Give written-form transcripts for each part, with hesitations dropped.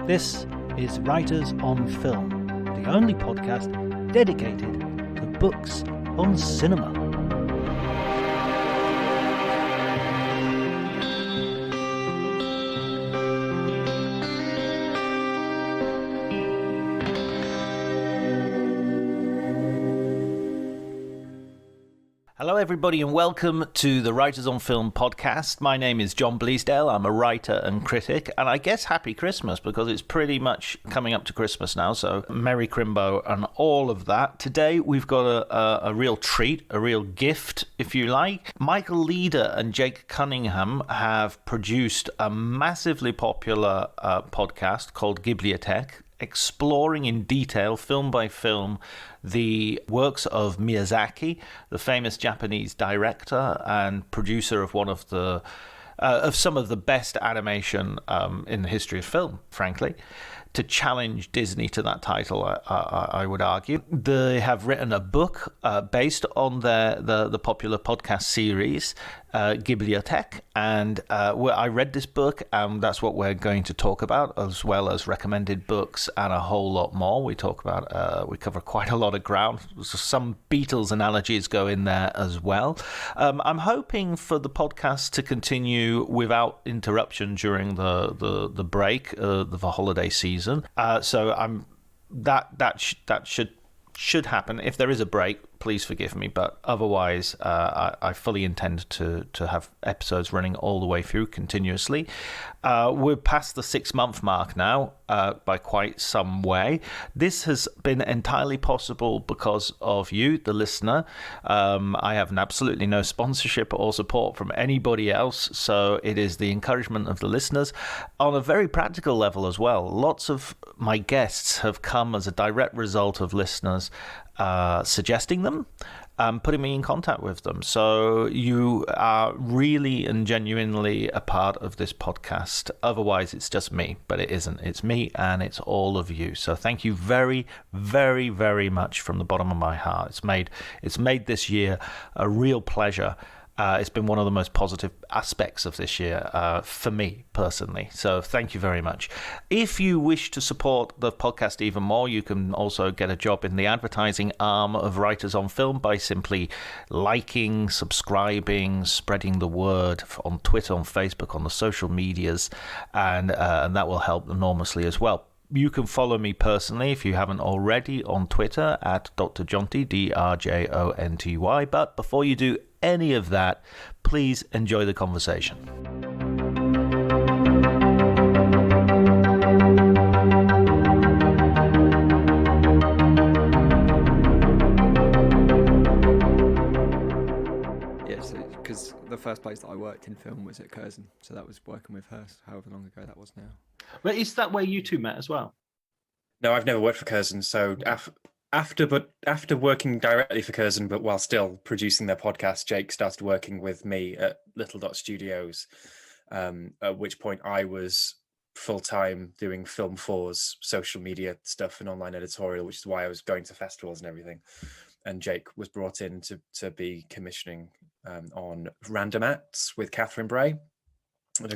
This is Writers on Film, the only podcast dedicated to books on cinema. Hello everybody and welcome to the Writers on Film podcast. My name is John Bleasdale. I'm a writer and critic, and I guess happy Christmas because it's pretty much coming up to Christmas now, so Merry Crimbo and all of that. Today we've got a real treat, a real gift if you like. Michael Leader and Jake Cunningham have produced a massively popular podcast called Ghibliotheque, exploring in detail, film by film, the works of Miyazaki, the famous Japanese director and producer of one of the of some of the best animation in the history of film, frankly, to challenge Disney to that title, I would argue. They have written a book based on the popular podcast series, Ghibliotheque, and I read this book, and that's what we're going to talk about, as well as recommended books and a whole lot more. We talk about, we cover quite a lot of ground. Some Beatles analogies go in there as well. I'm hoping for the podcast to continue without interruption during the break, the holiday season. So I'm that should happen. If there is a break, please forgive me, but otherwise I fully intend to have episodes running all the way through continuously. We're past the 6-month mark now by quite some way. This has been entirely possible because of you, the listener. I have absolutely no sponsorship or support from anybody else, so it is the encouragement of the listeners. On a very practical level as well, lots of my guests have come as a direct result of listeners suggesting them, putting me in contact with them. So you are really and genuinely a part of this podcast. Otherwise, it's just me, but it isn't. It's me and it's all of you. So thank you very, very, very much from the bottom of my heart. It's made this year a real pleasure. It's been one of the most positive aspects of this year for me personally. So thank you very much. If you wish to support the podcast even more, you can also get a job in the advertising arm of Writers on Film by simply liking, subscribing, spreading the word on Twitter, on Facebook, on the social medias, and that will help enormously as well. You can follow me personally, if you haven't already, on Twitter at Dr. Jonty, DRJONTY. But before you do any of that, please enjoy the conversation. Yes, because the first place that I worked in film was at Curzon, so that was working with her, however long ago that was now. But is that where you two met as well? No, I've never worked for Curzon. So after working directly for Curzon, but while still producing their podcast, Jake started working with me at Little Dot Studios, at which point I was full-time doing Film 4's social media stuff and online editorial, which is why I was going to festivals and everything. And Jake was brought in to be commissioning on Random Acts with Catherine Bray.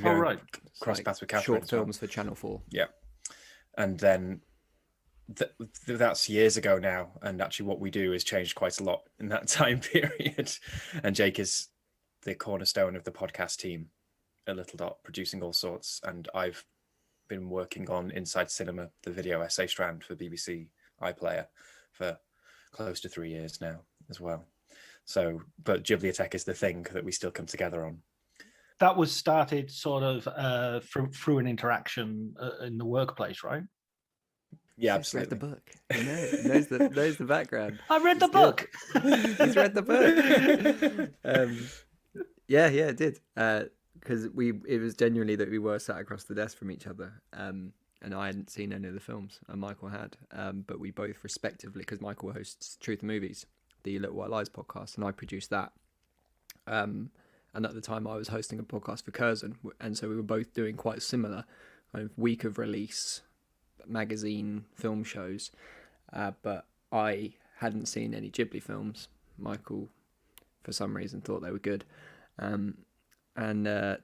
Oh, right. Cross paths with Catherine. Short films for Channel 4. Yeah. And then that's years ago now, and actually what we do has changed quite a lot in that time period. And Jake is the cornerstone of the podcast team at Little Dot, producing all sorts, and I've been working on Inside Cinema, the video essay strand for BBC iPlayer, for close to 3 years now as well. So, but Ghibliotheque is the thing that we still come together on. That was started sort of through an interaction in the workplace, right? Yeah, He's absolutely. read the book. He knows the background. I read the book. He's read the book. Yeah, it did. Because it was genuinely that we were sat across the desk from each other, and I hadn't seen any of the films, and Michael had. But we both respectively, because Michael hosts Truth and Movies, the Little White Lies podcast, and I produced that. And at the time, I was hosting a podcast for Curzon, and so we were both doing quite similar kind of week of release magazine film shows, but I hadn't seen any Ghibli films. Michael, for some reason, thought they were good, and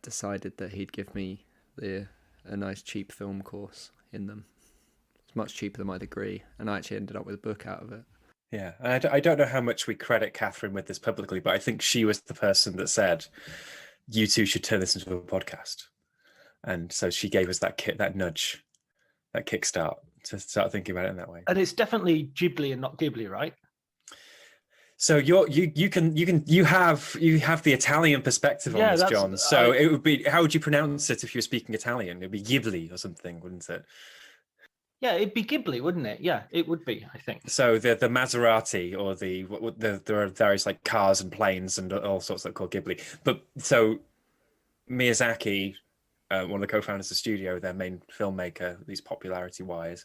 decided that he'd give me a nice cheap film course in them. It's much cheaper than my degree, and I actually ended up with a book out of it. Yeah, and I don't know how much we credit Catherine with this publicly, but I think she was the person that said, you two should turn this into a podcast. And so she gave us that nudge, that kickstart to start thinking about it in that way. And it's definitely Ghibli and not Ghibli, right? So you have the Italian perspective on this, John. So it would be, how would you pronounce it if you were speaking Italian? It'd be Ghibli or something, wouldn't it? Yeah, it'd be Ghibli, wouldn't it? Yeah, it would be, I think. So the Maserati or there are various like cars and planes and all sorts that are called Ghibli. But so Miyazaki, one of the co-founders of Studio, their main filmmaker, at least popularity-wise,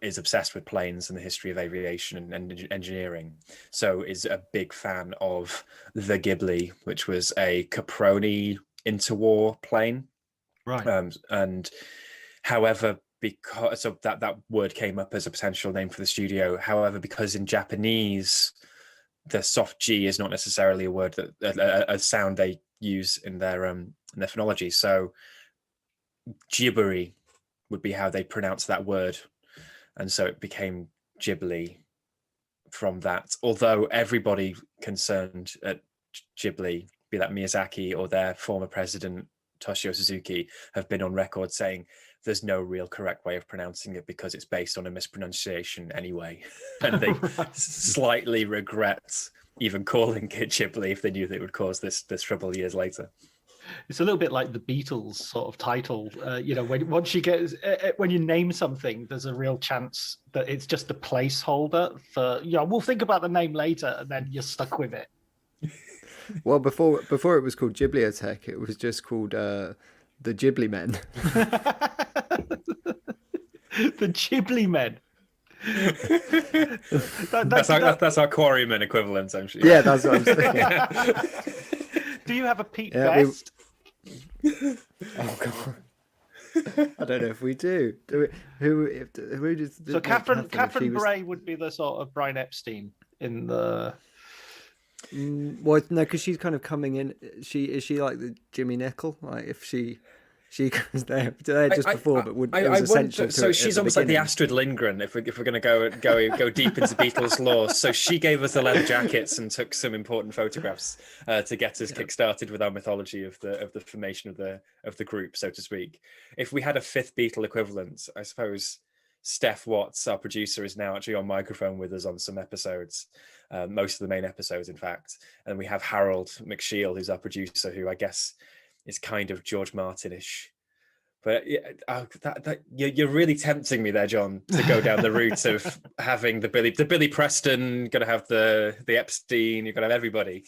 is obsessed with planes and the history of aviation and engineering. So is a big fan of the Ghibli, which was a Caproni interwar plane. Right. And however, because of that word came up as a potential name for the studio. However, because in Japanese, the soft G is not necessarily a word that a sound they use in their phonology. So Ghibli would be how they pronounce that word, and so it became Ghibli from that. Although everybody concerned at Ghibli, be that Miyazaki or their former president Toshio Suzuki, have been on record saying there's no real correct way of pronouncing it because it's based on a mispronunciation anyway. And they slightly regret even calling it Ghibli if they knew that it would cause this trouble years later. It's a little bit like the Beatles sort of title. When you name something, there's a real chance that it's just a placeholder for, we'll think about the name later, and then you're stuck with it. Well, before it was called Ghibliotheque, it was just called the Ghibli Men. The Ghibli Men. That's our Quarrymen equivalent, I'm sure. Yeah, that's what I'm saying. Do you have a Pete Best? Oh God, I don't know if we do. Who does? So Catherine Bray would be the sort of Brian Epstein in the. Well, no, because she's kind of coming in. Is she like the Jimmy Nicol? Like if she goes there just before, but it was essential. So she's almost like the Astrid Lindgren if we're going to go deep into Beatles lore. So she gave us the leather jackets and took some important photographs to get us kick-started with our mythology of the formation of the group, so to speak. If we had a fifth Beatle equivalent, I suppose Steph Watts, our producer, is now actually on microphone with us on some episodes, most of the main episodes, in fact. And we have Harold McShiel, who's our producer, who I guess is kind of George Martin-ish. But you're really tempting me there, John, to go down the route of having the Billy Preston, got to have the Epstein, you've got to have everybody.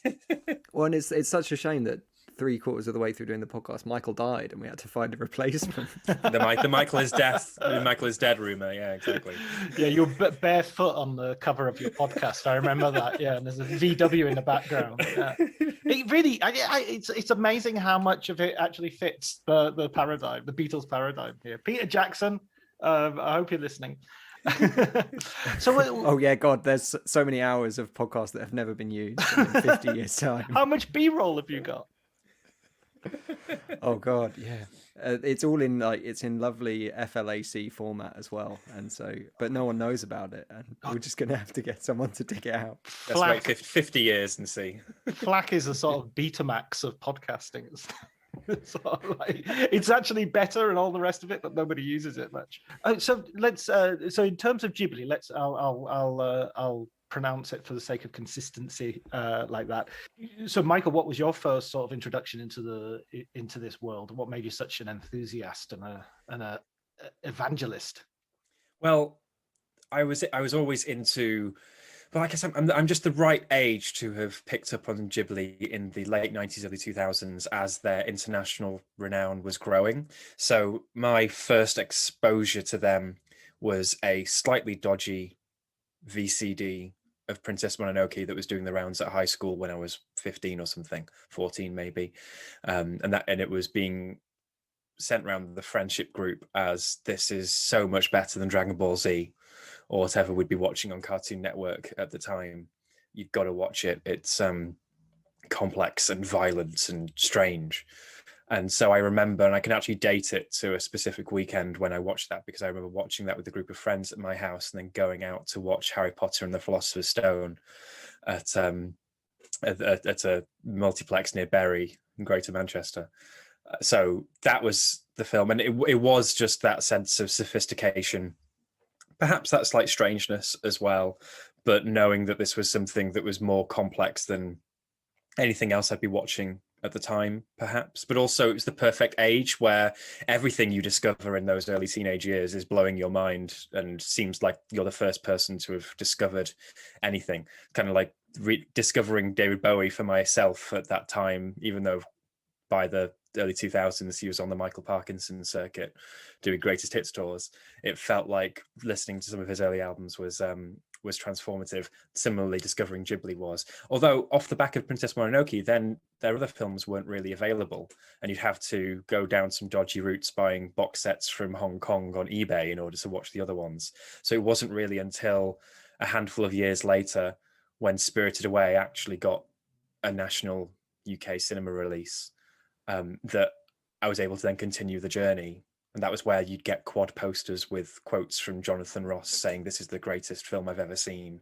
Well, and it's such a shame that 3/4 of the way through doing the podcast, Michael died, and we had to find a replacement. the Michael is dead rumor. Yeah, exactly. Yeah, you're barefoot on the cover of your podcast. I remember that. Yeah, and there's a VW in the background. Yeah. It really, it's amazing how much of it actually fits the paradigm, the Beatles paradigm here. Peter Jackson, I hope you're listening. Oh yeah, God, there's so many hours of podcasts that have never been used in 50 years time. How much B-roll have you got? Oh God, yeah. It's all in it's in lovely FLAC format as well, and so but no one knows about it, and we're just gonna have to get someone to dig it out. Let's wait 50 years and see. FLAC is a sort of Betamax of podcasting. It's actually better and all the rest of it, but nobody uses it much. So let's. So in terms of Ghibli, I'll pronounce it for the sake of consistency, like that. So, Michael, what was your first sort of introduction into this world? What made you such an enthusiast and a evangelist? Well, I was always into. But like I said, I'm just the right age to have picked up on Ghibli in the late 90s, early 2000s as their international renown was growing. So my first exposure to them was a slightly dodgy VCD of Princess Mononoke that was doing the rounds at high school when I was 15 or something, 14 maybe. And it was being sent around the friendship group as this is so much better than Dragon Ball Z or whatever we'd be watching on Cartoon Network at the time. You've got to watch it. It's complex and violent and strange. And so I remember, and I can actually date it to a specific weekend when I watched that, because I remember watching that with a group of friends at my house, and then going out to watch Harry Potter and the Philosopher's Stone at a multiplex near Bury in Greater Manchester. So that was the film, and it was just that sense of sophistication, perhaps that slight strangeness as well, but knowing that this was something that was more complex than anything else I'd be watching at the time, perhaps. But also it was the perfect age where everything you discover in those early teenage years is blowing your mind and seems like you're the first person to have discovered anything. Kind of like discovering David Bowie for myself at that time, even though by the early 2000s he was on the Michael Parkinson circuit doing greatest hits tours. It felt like listening to some of his early albums was transformative. Similarly, discovering Ghibli was. Although off the back of Princess Mononoke, then their other films weren't really available, and you'd have to go down some dodgy routes buying box sets from Hong Kong on eBay in order to watch the other ones. So it wasn't really until a handful of years later, when Spirited Away actually got a national UK cinema release, that I was able to then continue the journey. And that was where you'd get quad posters with quotes from Jonathan Ross saying, "This is the greatest film I've ever seen."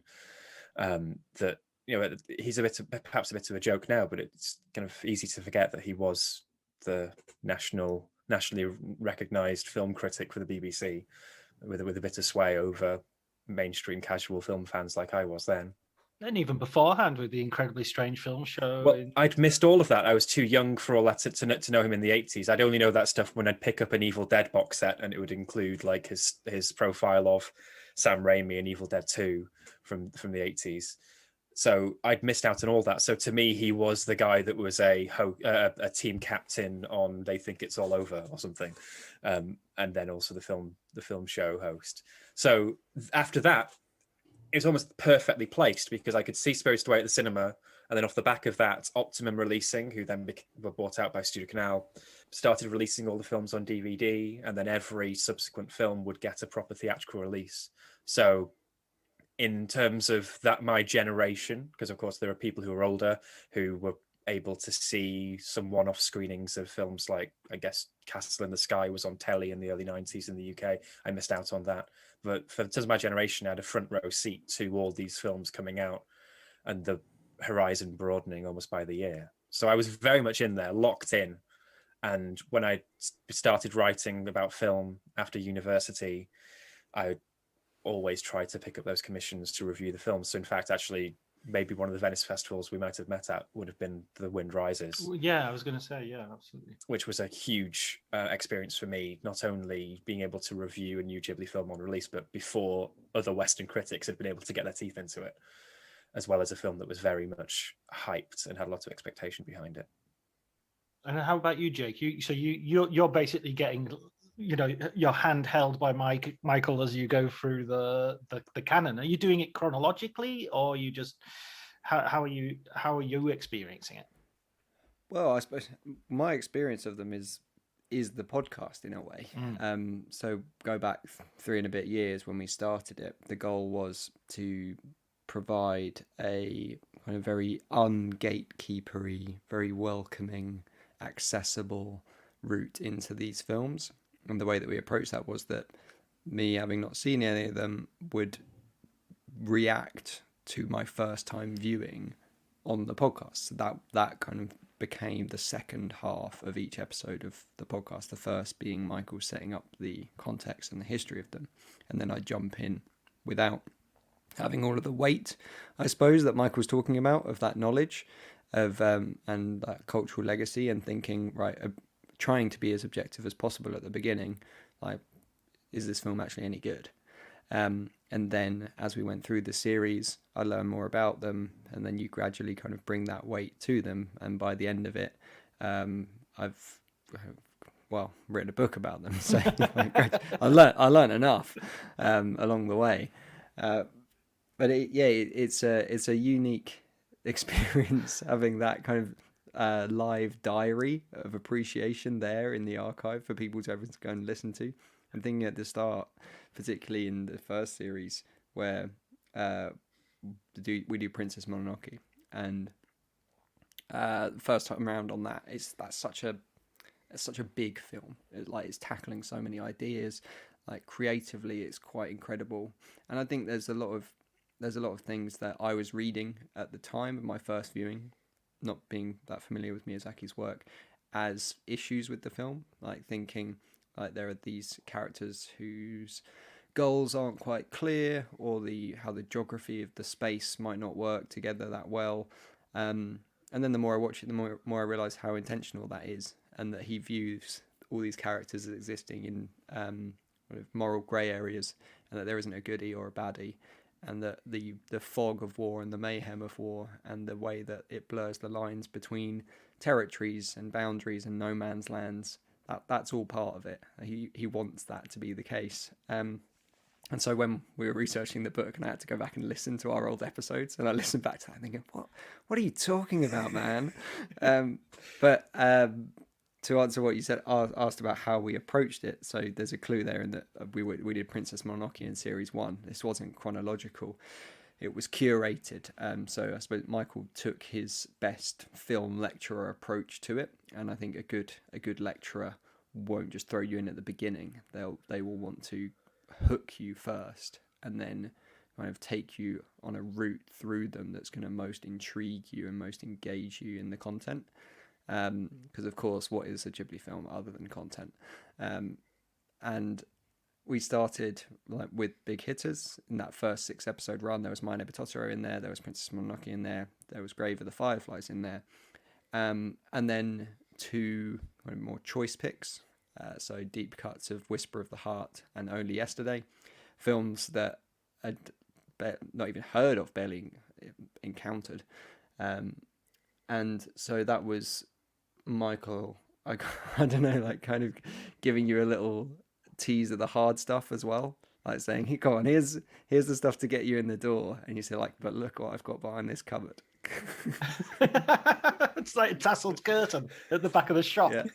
That, you know, he's perhaps a bit of a joke now, but it's kind of easy to forget that he was the nationally recognized film critic for the BBC, with a bit of sway over mainstream casual film fans like I was then. And even beforehand with the Incredibly Strange Film Show. Well, I'd missed all of that. I was too young for all that to know him in the 80s. I'd only know that stuff when I'd pick up an Evil Dead box set, and it would include like his profile of Sam Raimi and Evil Dead 2 from the 80s. So I'd missed out on all that. So to me, he was the guy that was a team captain on They Think It's All Over or something, and then also the film show host. So after that, it was almost perfectly placed, because I could see Spirited Away at the cinema, and then off the back of that, Optimum releasing, who then were bought out by Studio Canal, started releasing all the films on DVD, and then every subsequent film would get a proper theatrical release. So in terms of that, my generation, because of course there are people who are older who were able to see some one-off screenings of films like, I guess, Castle in the Sky was on telly in the early 90s in the UK. I missed out on that. But for in terms of my generation, I had a front row seat to all these films coming out and the horizon broadening almost by the year. So I was very much in there, locked in. And when I started writing about film after university, I always tried to pick up those commissions to review the films. So in fact, actually, maybe one of the Venice festivals we might have met at would have been The Wind Rises. Yeah, I was going to say, yeah, absolutely. Which was a huge experience for me, not only being able to review a new Ghibli film on release, but before other Western critics had been able to get their teeth into it, as well as a film that was very much hyped and had a lot of expectation behind it. And how about you, Jake? You're basically getting, your hand held by Michael as you go through the canon. Are you doing it chronologically, or you just how are you experiencing it? Well, I suppose my experience of them is the podcast in a way. So go back 3 and a bit years when we started it. The goal was to provide a kind of very ungatekeepery, very welcoming, accessible route into these films. And the way that we approached that was that me, having not seen any of them, would react to my first time viewing on the podcast. So that kind of became the second half of each episode of the podcast. The first being Michael setting up the context and the history of them. And then I jump in without having all of the weight, I suppose, that Michael's talking about, of that knowledge of and that cultural legacy, and thinking, right, trying to be as objective as possible at the beginning, like, is this film actually any good? And then as we went through the series, I learned more about them, and then you gradually kind of bring that weight to them. And by the end of it, I've written a book about them. So I learned enough along the way. But it's a unique experience having that kind of live diary of appreciation there in the archive for people to go and listen to. I'm thinking at the start, particularly in the first series, where we do Princess Mononoke, and the first time around on that, that's such a it's such a big film. It's tackling so many ideas. Like creatively, it's quite incredible. And I think there's a lot of things that I was reading at the time of my first viewing, not being that familiar with Miyazaki's work, as issues with the film. Like thinking like there are these characters whose goals aren't quite clear, or how the geography of the space might not work together that well. And then the more I watch it, the more I realise how intentional that is, and that he views all these characters as existing in moral grey areas, and that there isn't a goodie or a baddie, and that the fog of war and the mayhem of war and the way that it blurs the lines between territories and boundaries and no man's lands, that's all part of it. He wants that to be the case. And so when we were researching the book, and I had to go back and listen to our old episodes, and I listened back to that thinking, what are you talking about, man? But to answer what you said, asked about how we approached it. So there's a clue there in that we did Princess Mononoke in series 1. This wasn't chronological. It was curated. So I suppose Michael took his best film lecturer approach to it. And I think a good lecturer won't just throw you in at the beginning. They will want to hook you first and then kind of take you on a route through them that's going to most intrigue you and most engage you in the content. Because of course, what is a Ghibli film other than content? And we started like with big hitters in that first 6 episode run. There was My Neighbour Totoro in there was Princess Mononoke in there was Grave of the Fireflies in there, and then 2 more choice picks. So deep cuts of Whisper of the Heart and Only Yesterday, films that I'd not even heard of, barely encountered. And so that was Michael, I don't know, like kind of giving you a little tease of the hard stuff as well. Like saying, hey, come on, here's the stuff to get you in the door. And you say like, but look what I've got behind this cupboard. It's like a tasseled curtain at the back of the shop. Yeah.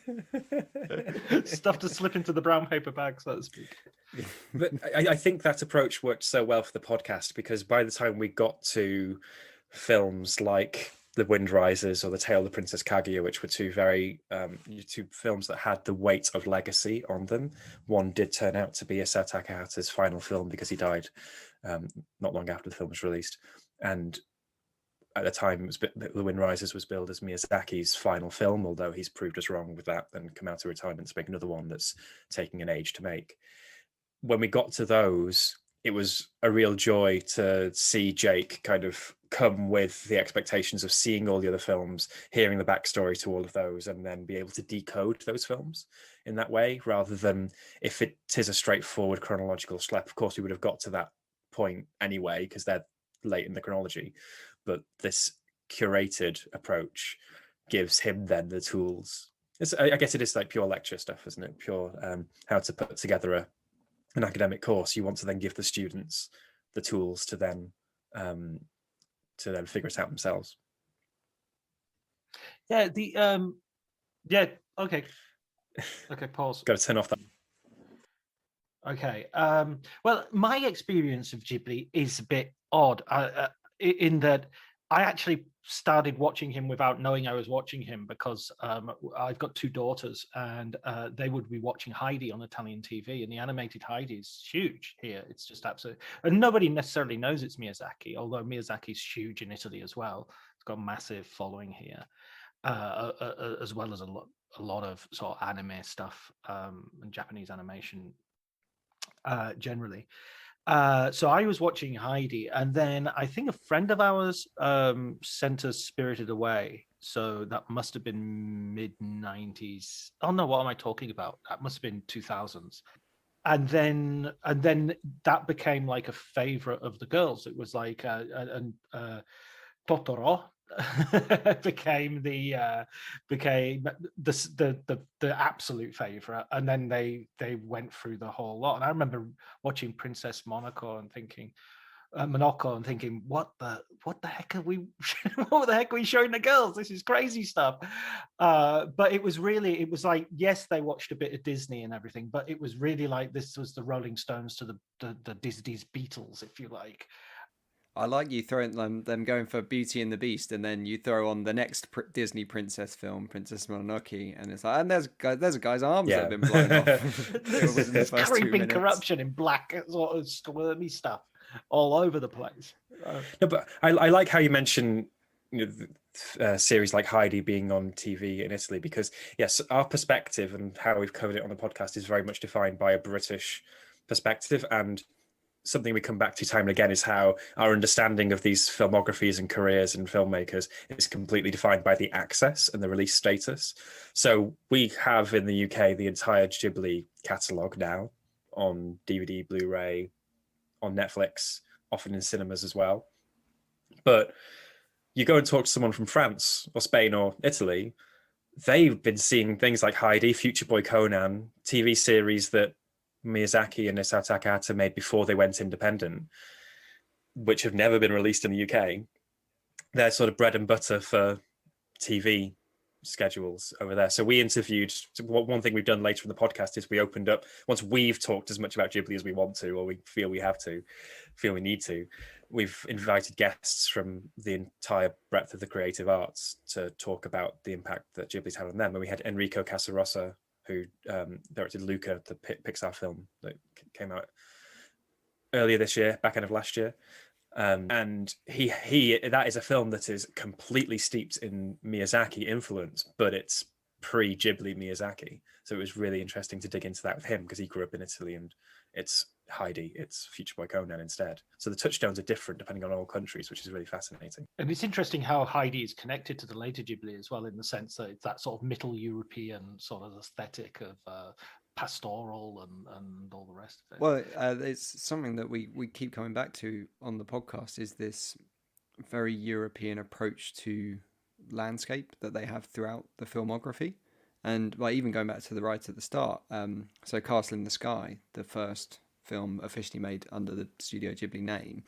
Stuff to slip into the brown paper bag, so to speak. But I think that approach worked so well for the podcast, because by the time we got to films like The Wind Rises or The Tale of the Princess Kaguya, which were 2 very 2 films that had the weight of legacy on them. One did turn out to be Isao Takahata's final film because he died not long after the film was released. And at the time, The Wind Rises was billed as Miyazaki's final film, although he's proved us wrong with that and come out of retirement to make another one that's taking an age to make. When we got to those, it was a real joy to see Jake kind of come with the expectations of seeing all the other films, hearing the backstory to all of those, and then be able to decode those films in that way, rather than if it is a straightforward chronological schlep. Of course, we would have got to that point anyway, because they're late in the chronology. But this curated approach gives him then the tools. I guess it is like pure lecture stuff, isn't it? Pure how to put together an academic course. You want to then give the students the tools to then figure it out themselves. Yeah. Okay. Pause. Got to turn off that. Okay. Well, my experience of Ghibli is a bit odd. In that I actually started watching him without knowing I was watching him, because I've got 2 daughters, and they would be watching Heidi on Italian TV, and the animated Heidi is huge here. It's just absolute, and nobody necessarily knows it's Miyazaki, although Miyazaki's huge in Italy as well. It's got a massive following here, as well as a lot of sort of anime stuff and Japanese animation generally. So I was watching Heidi, and then I think a friend of ours sent us Spirited Away. So that must have been mid-90s. Oh no, what am I talking about? That must have been 2000s. And then that became like a favorite of the girls. It was like Totoro became the absolute favorite, and then they went through the whole lot. And I remember watching Princess Monaco and thinking what the heck are we what the heck are we showing the girls? This is crazy stuff. But it was like, yes, they watched a bit of Disney and everything, but it was really like this was the Rolling Stones to the Disney's Beatles, if you like. I like you throwing them going for Beauty and the Beast, and then you throw on the next Disney princess film, Princess Mononoke, and it's like, and there's a guy's arms that have been blown off. It was in the There's first 2 creeping minutes. corruption in black sort of squirmy stuff all over the place. No, but I like how you mention series like Heidi being on TV in Italy, because yes, our perspective and how we've covered it on the podcast is very much defined by a British perspective, and something we come back to time and again is how our understanding of these filmographies and careers and filmmakers is completely defined by the access and the release status. So we have in the UK the entire Ghibli catalogue now on DVD, Blu-ray, on Netflix, often in cinemas as well. But you go and talk to someone from France or Spain or Italy, they've been seeing things like Heidi, Future Boy Conan, TV series that Miyazaki and Isao Takahata made before they went independent, which have never been released in the UK. They're sort of bread and butter for TV schedules over there. So we interviewed, one thing we've done later in the podcast is we opened up, once we've talked as much about Ghibli as we want to, or we feel we have to, feel we need to, we've invited guests from the entire breadth of the creative arts to talk about the impact that Ghibli's had on them. And we had Enrico Casarosa, who directed Luca, the Pixar film that came out earlier this year, back end of last year. And he that is a film that is completely steeped in Miyazaki influence, but it's pre-Ghibli Miyazaki. So it was really interesting to dig into that with him, because he grew up in Italy, and it's Heidi, it's Future Boy Conan instead. So the touchstones are different depending on all countries, which is really fascinating. And it's interesting how Heidi is connected to the later Ghibli as well, in the sense that it's that sort of Middle European sort of aesthetic of pastoral and all the rest of it. Well, it's something that we keep coming back to on the podcast, is this very European approach to landscape that they have throughout the filmography. And like, even going back to the right at the start, so Castle in the Sky, the first film officially made under the Studio Ghibli name,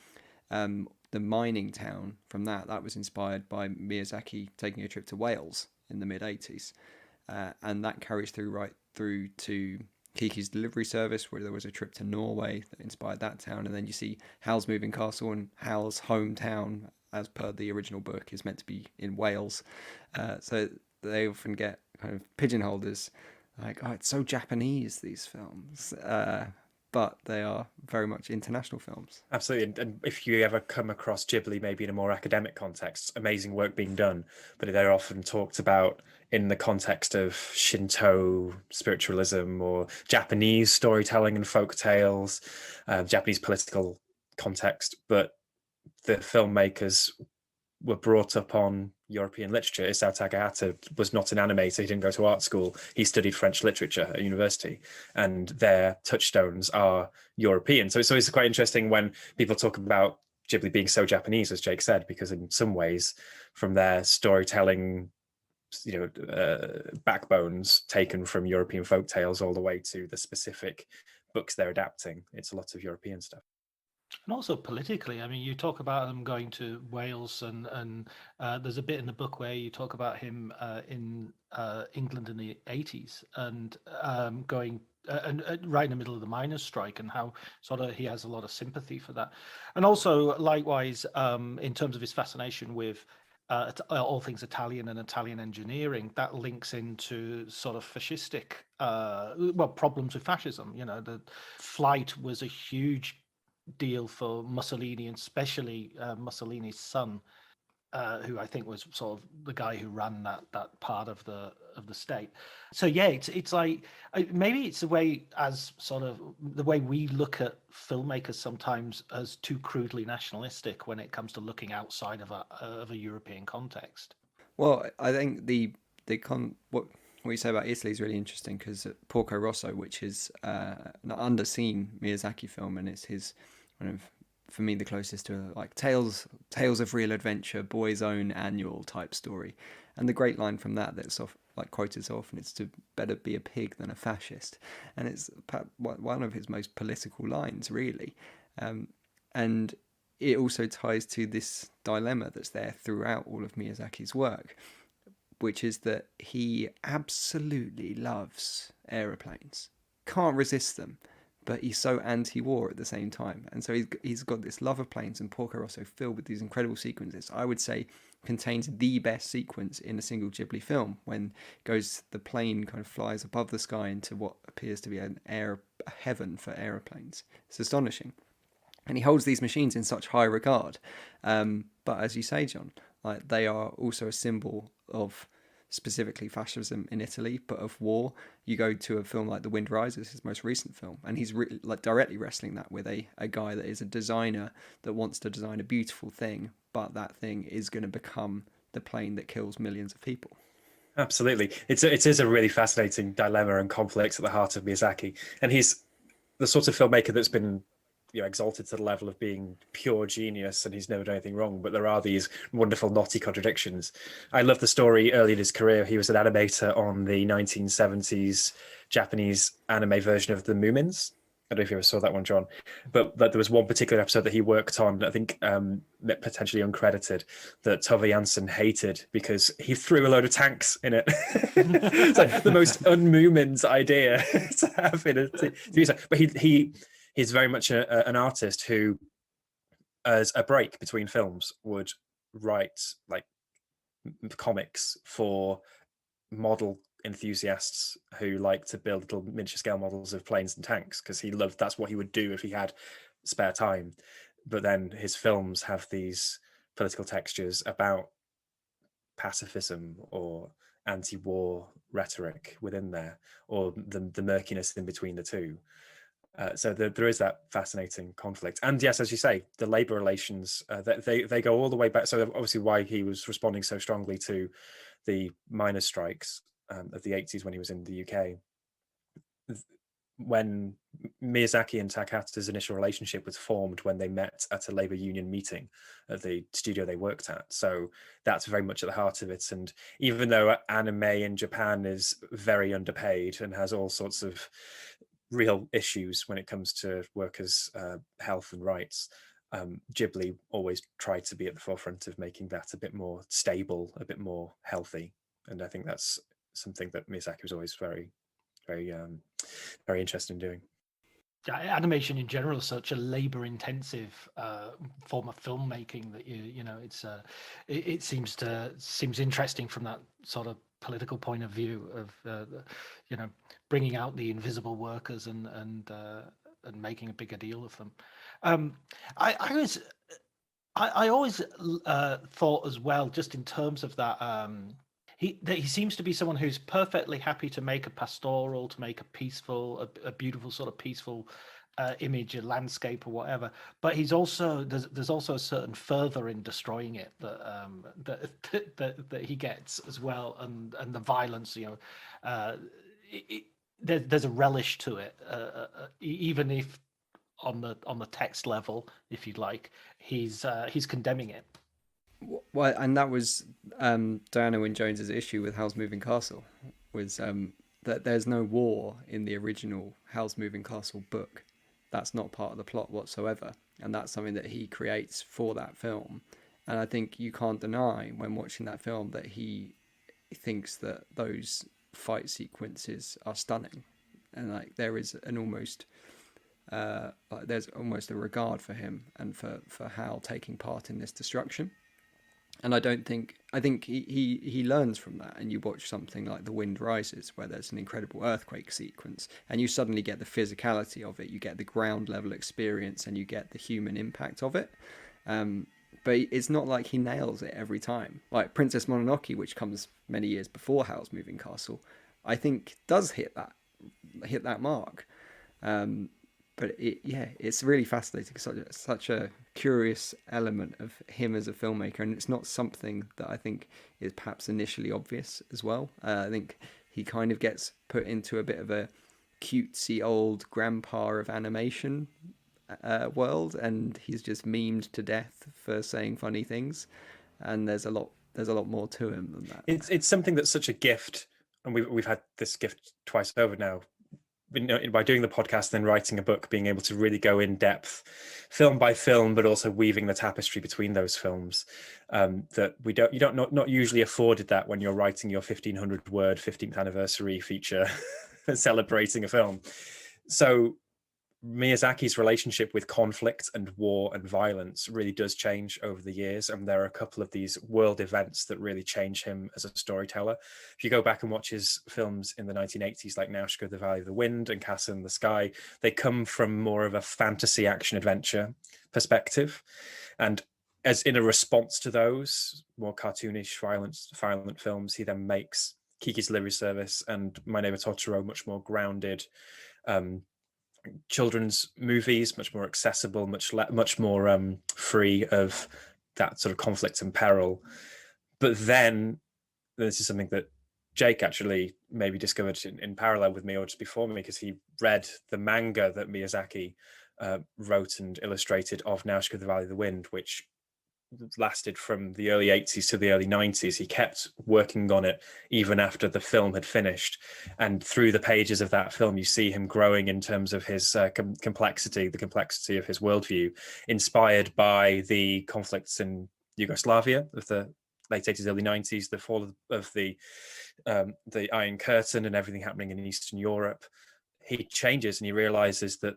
the mining town from that was inspired by Miyazaki taking a trip to Wales in the mid-80s. And that carries through right through to Kiki's Delivery Service, where there was a trip to Norway that inspired that town. And then you see Hal's Moving Castle, and Hal's hometown, as per the original book, is meant to be in Wales. So they often get kind of pigeonholed as like, oh, it's so Japanese, these films. But they are very much international films. Absolutely. And if you ever come across Ghibli, maybe in a more academic context, amazing work being done, but they're often talked about in the context of Shinto spiritualism or Japanese storytelling and folk tales, Japanese political context. But the filmmakers were brought up on European literature. Isao Takahata was not an animator. He didn't go to art school. He studied French literature at university, and their touchstones are European. So it's quite interesting when people talk about Ghibli being so Japanese, as Jake said, because in some ways, from their storytelling, backbones taken from European folk tales all the way to the specific books they're adapting, it's a lot of European stuff. And also politically, I mean, you talk about them going to Wales, and there's a bit in the book where you talk about him in England in the 80s, and going and right in the middle of the miners' strike, and how sort of he has a lot of sympathy for that. And also, likewise, in terms of his fascination with all things Italian and Italian engineering, that links into sort of fascistic, problems with fascism. You know, the flight was a huge deal for Mussolini, and especially Mussolini's son, who I think was sort of the guy who ran that part of the state. So yeah, it's like maybe it's the way, as sort of the way we look at filmmakers sometimes as too crudely nationalistic when it comes to looking outside of a European context. Well, I think what you say about Italy is really interesting, because Porco Rosso, which is an underseen Miyazaki film, and it's his kind of, for me, the closest to like tales of real adventure, boy's own annual type story. And the great line from that's like quoted so often, it's to better be a pig than a fascist. And it's one of his most political lines, really. And it also ties to this dilemma that's there throughout all of Miyazaki's work, which is that he absolutely loves aeroplanes, can't resist them, but he's so anti-war at the same time. And so he's got this love of planes, and Porco Rosso filled with these incredible sequences. I would say contains the best sequence in a single Ghibli film, when the plane kind of flies above the sky into what appears to be a heaven for aeroplanes. It's astonishing. And he holds these machines in such high regard. But as you say, John, like, they are also a symbol of specifically fascism in Italy, but of war. You go to a film like The Wind Rises, his most recent film, and he's directly wrestling that with a guy that is a designer that wants to design a beautiful thing, but that thing is going to become the plane that kills millions of people. Absolutely. It is a really fascinating dilemma and conflict at the heart of Miyazaki. And he's the sort of filmmaker that's been exalted to the level of being pure genius, and he's never done anything wrong, but there are these wonderful knotty contradictions. I love the story. Early in his career, he was an animator on the 1970s Japanese anime version of the Moomins. I don't know if you ever saw that one, John, but there was one particular episode that he worked on, I think potentially uncredited, that Tove Jansson hated because he threw a load of tanks in it. It's like the most un-Moomins idea to have in a TV show. But he's very much an artist who, as a break between films, would write like comics for model enthusiasts who like to build little miniature scale models of planes and tanks, because that's what he would do if he had spare time. But then his films have these political textures about pacifism or anti-war rhetoric within there, or the murkiness in between the two. So there is that fascinating conflict. And yes, as you say, the labor relations, they go all the way back. So obviously why he was responding so strongly to the miners' strikes of the 80s when he was in the UK. When Miyazaki and Takahata's initial relationship was formed when they met at a labor union meeting at the studio they worked at. So that's very much at the heart of it. And even though anime in Japan is very underpaid and has all sorts of real issues when it comes to workers' health and rights, Ghibli always tried to be at the forefront of making that a bit more stable, a bit more healthy. And I think that's something that Miyazaki was always very, very, very interested in doing. Animation in general is such a labor-intensive form of filmmaking that it seems interesting from that sort of political point of view of bringing out the invisible workers and making a bigger deal of them. I always thought as well, just in terms of that. He seems to be someone who's perfectly happy to make a pastoral, to make a peaceful, a beautiful sort of peaceful image, a landscape or whatever. But there's also a certain fervor in destroying it that he gets as well, and the violence. There's a relish to it, even if on the text level, if you'd like, he's condemning it. Well, and that was Diana Wynne Jones's issue with Howl's Moving Castle, was that there's no war in the original Howl's Moving Castle book. That's not part of the plot whatsoever, and that's something that he creates for that film. And I think you can't deny when watching that film that he thinks that those fight sequences are stunning, and like there is an almost there's almost a regard for him and for Howl taking part in this destruction. And I think he learns from that, and you watch something like The Wind Rises, where there's an incredible earthquake sequence, and you suddenly get the physicality of it, you get the ground level experience, and you get the human impact of it. But it's not like he nails it every time. Like Princess Mononoke, which comes many years before Howl's Moving Castle, I think does hit that mark. But it's really fascinating. Such a curious element of him as a filmmaker, and it's not something that I think is perhaps initially obvious as well. I think he kind of gets put into a bit of a cutesy old grandpa of animation world, and he's just memed to death for saying funny things. And there's a lot more to him than that. It's something that's such a gift, and we've had this gift twice over now. By doing the podcast and then writing a book, being able to really go in depth, film by film, but also weaving the tapestry between those films, that you're not usually afforded that when you're writing your 1,500 word 15th anniversary feature celebrating a film. So Miyazaki's relationship with conflict and war and violence really does change over the years, and there are a couple of these world events that really change him as a storyteller. If you go back and watch his films in the 1980s, like Nausicaä, The Valley of the Wind, and Castle in the Sky, they come from more of a fantasy action adventure perspective, and as in a response to those more cartoonish, violent films, he then makes Kiki's Delivery Service and My Neighbour Totoro much more grounded children's movies, much more accessible, much more free of that sort of conflict and peril. But then this is something that Jake actually maybe discovered in parallel with me or just before me, because he read the manga that Miyazaki wrote and illustrated of Nausicaä, The Valley of the Wind, which lasted from the early 80s to the early 90s. He kept working on it even after the film had finished, and through the pages of that film you see him growing in terms of his complexity, the complexity of his worldview, inspired by the conflicts in Yugoslavia of the late 80s, early 90s, the fall of the Iron Curtain and everything happening in Eastern Europe. He changes and he realizes that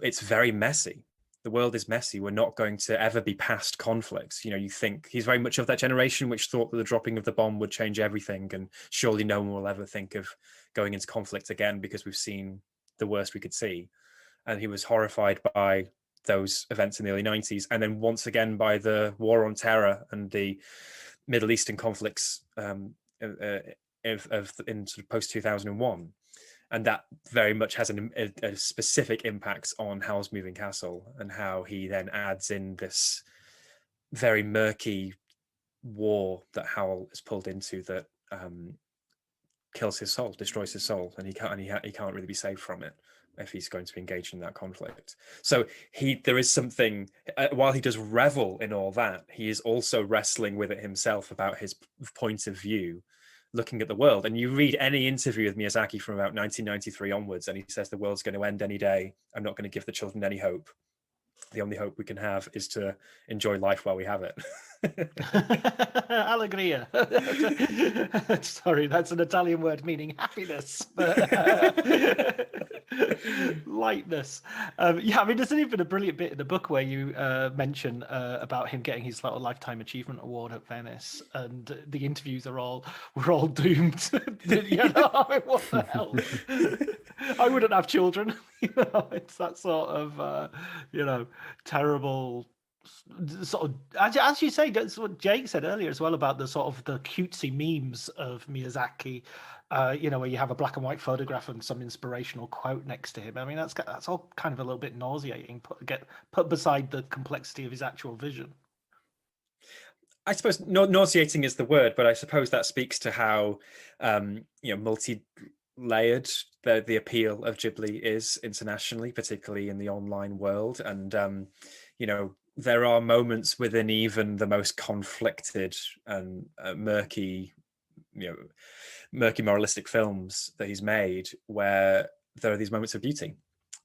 it's very messy. The world is messy. We're not going to ever be past conflicts. You think he's very much of that generation which thought that the dropping of the bomb would change everything, and surely no one will ever think of going into conflict again because we've seen the worst we could see. And he was horrified by those events in the early 90s, and then once again by the war on terror and the Middle Eastern conflicts in sort of post 2001. And that very much has a specific impact on Howl's Moving Castle, and how he then adds in this very murky war that Howl is pulled into that kills his soul, destroys his soul, and he can't really be saved from it if he's going to be engaged in that conflict. So there is something, while he does revel in all that, he is also wrestling with it himself about his point of view, looking at the world. And you read any interview with Miyazaki from about 1993 onwards, and he says the world's going to end any day. I'm not going to give the children any hope. The only hope we can have is to enjoy life while we have it. Allegria. Sorry, that's an Italian word meaning happiness. Lightness. Yeah, I mean, there's even a brilliant bit in the book where you mention about him getting his Lifetime Achievement Award at Venice, and the interviews we're all doomed. What the hell? I wouldn't have children. It's that sort of terrible sort of, as you say, that's what Jake said earlier as well about the sort of the cutesy memes of Miyazaki, where you have a black and white photograph and some inspirational quote next to him. I mean, that's all kind of a little bit nauseating, put beside the complexity of his actual vision. I suppose nauseating is the word, but I suppose that speaks to how multi-layered the appeal of Ghibli is internationally, particularly in the online world. And there are moments within even the most conflicted and murky moralistic films that he's made where there are these moments of beauty.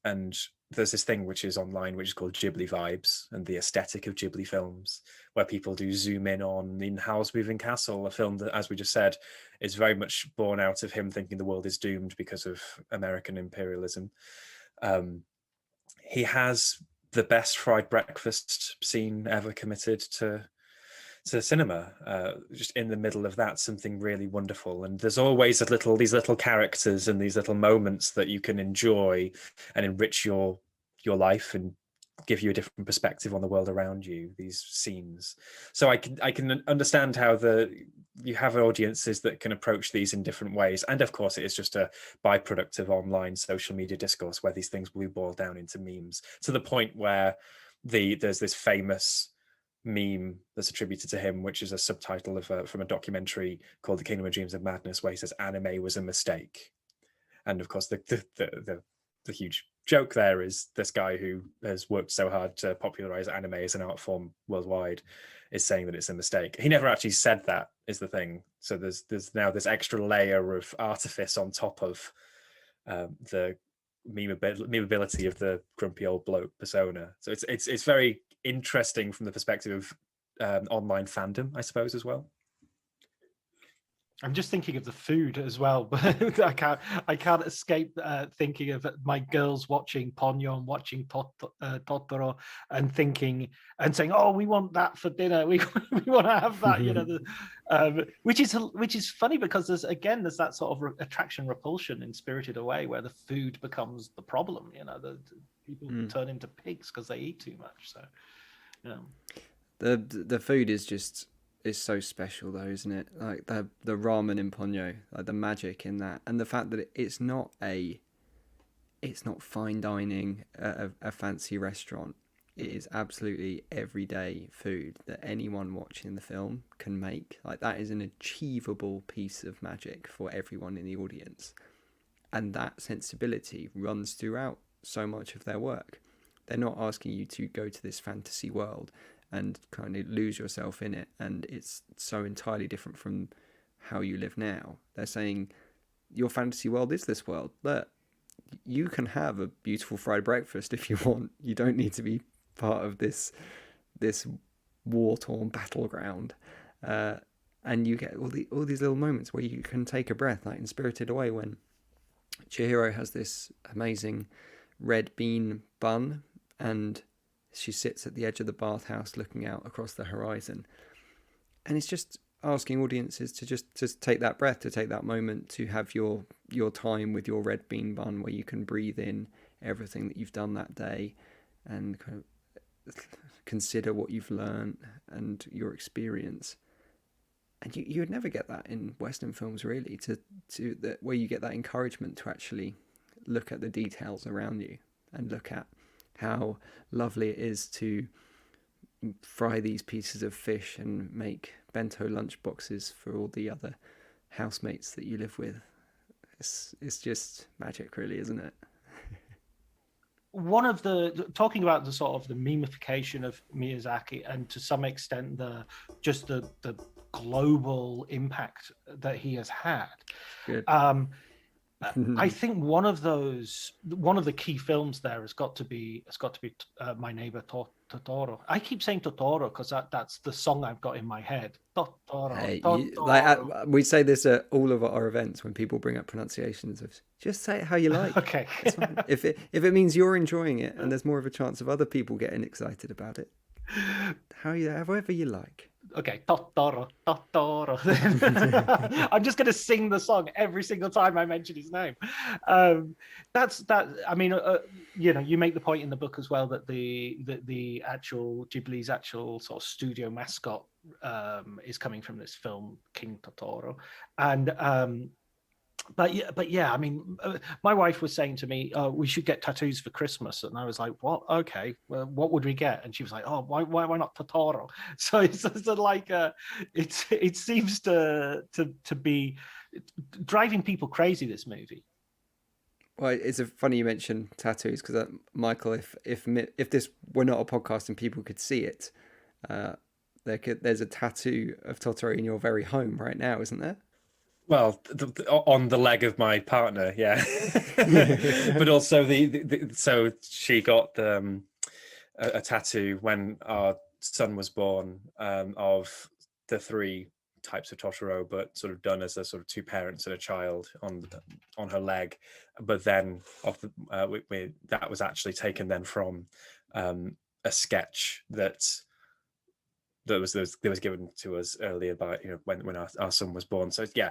And there's this thing which is online, which is called Ghibli vibes, and the aesthetic of Ghibli films, where people do zoom in Howl's Moving Castle, a film that, as we just said, is very much born out of him thinking the world is doomed because of American imperialism. He has the best fried breakfast scene ever committed to cinema, just in the middle of that, something really wonderful. And there's always these little characters and these little moments that you can enjoy and enrich your life and give you a different perspective on the world around you, these scenes. So I can understand how you have audiences that can approach these in different ways. And of course, it is just a byproduct of online social media discourse where these things will boil down into memes, to the point where there's this famous meme that's attributed to him, which is a subtitle from a documentary called The Kingdom of Dreams and Madness, where he says anime was a mistake. And of course, the huge joke there is this guy who has worked so hard to popularize anime as an art form worldwide is saying that it's a mistake. He never actually said that, is the thing. So there's now this extra layer of artifice on top of the memeability of the grumpy old bloke persona. So it's very interesting from the perspective of online fandom, I suppose, as well. I'm just thinking of the food as well, but I can't escape thinking of my girls watching Ponyo and watching Totoro and thinking and saying, "Oh, we want that for dinner. We want to have that." Which is funny because there's that sort of attraction repulsion in Spirited Away where the food becomes the problem. The people turn into pigs because they eat too much. So, the food is so special though, isn't it? Like the ramen in Ponyo, like the magic in that, and the fact that it's not fine dining at a fancy restaurant. It is absolutely everyday food that anyone watching the film can make. Like that is an achievable piece of magic for everyone in the audience, and that sensibility runs throughout so much of their work. They're not asking you to go to this fantasy world and kind of lose yourself in it, and it's so entirely different from how you live now. They're saying your fantasy world is this world. Look, you can have a beautiful fried breakfast if you want. You don't need to be part of this war-torn battleground. And you get all these little moments where you can take a breath, like in Spirited Away when Chihiro has this amazing red bean bun and she sits at the edge of the bathhouse looking out across the horizon. And it's just asking audiences to just take that breath, to take that moment, to have your time with your red bean bun where you can breathe in everything that you've done that day and kind of consider what you've learned and your experience. And you would never get that in Western films, really, where you get that encouragement to actually look at the details around you and look at how lovely it is to fry these pieces of fish and make bento lunch boxes for all the other housemates that you live with. It's just magic, really, isn't it? One of talking about the sort of the memification of Miyazaki and to some extent the global impact that he has had. Good. I think one of the key films there has got to be My Neighbour Totoro. I keep saying Totoro because that's the song I've got in my head. Totoro. Hey, Totoro. we say this at all of our events when people bring up pronunciations of just say it how you like. Okay. It's fine. If it means you're enjoying it and there's more of a chance of other people getting excited about it, however you like. Okay, Totoro. I'm just going to sing the song every single time I mention his name. That's that. I mean, you make the point in the book as well that the actual Ghibli's actual sort of studio mascot is coming from this film, King Totoro, and. But yeah, I mean, my wife was saying to me, we should get tattoos for Christmas. And I was like, what? Okay, well, what would we get? And she was like, oh, why not Totoro? So it's like, it seems to be driving people crazy, this movie. Well, it's funny you mention tattoos because Michael, if this were not a podcast and people could see it, there's a tattoo of Totoro in your very home right now, isn't there? Well, on the leg of my partner, yeah. But also so she got a tattoo when our son was born of the three types of Totoro, but sort of done as a sort of two parents and a child on her leg. But then that was actually taken then from a sketch that was given to us earlier by when our son was born. So yeah,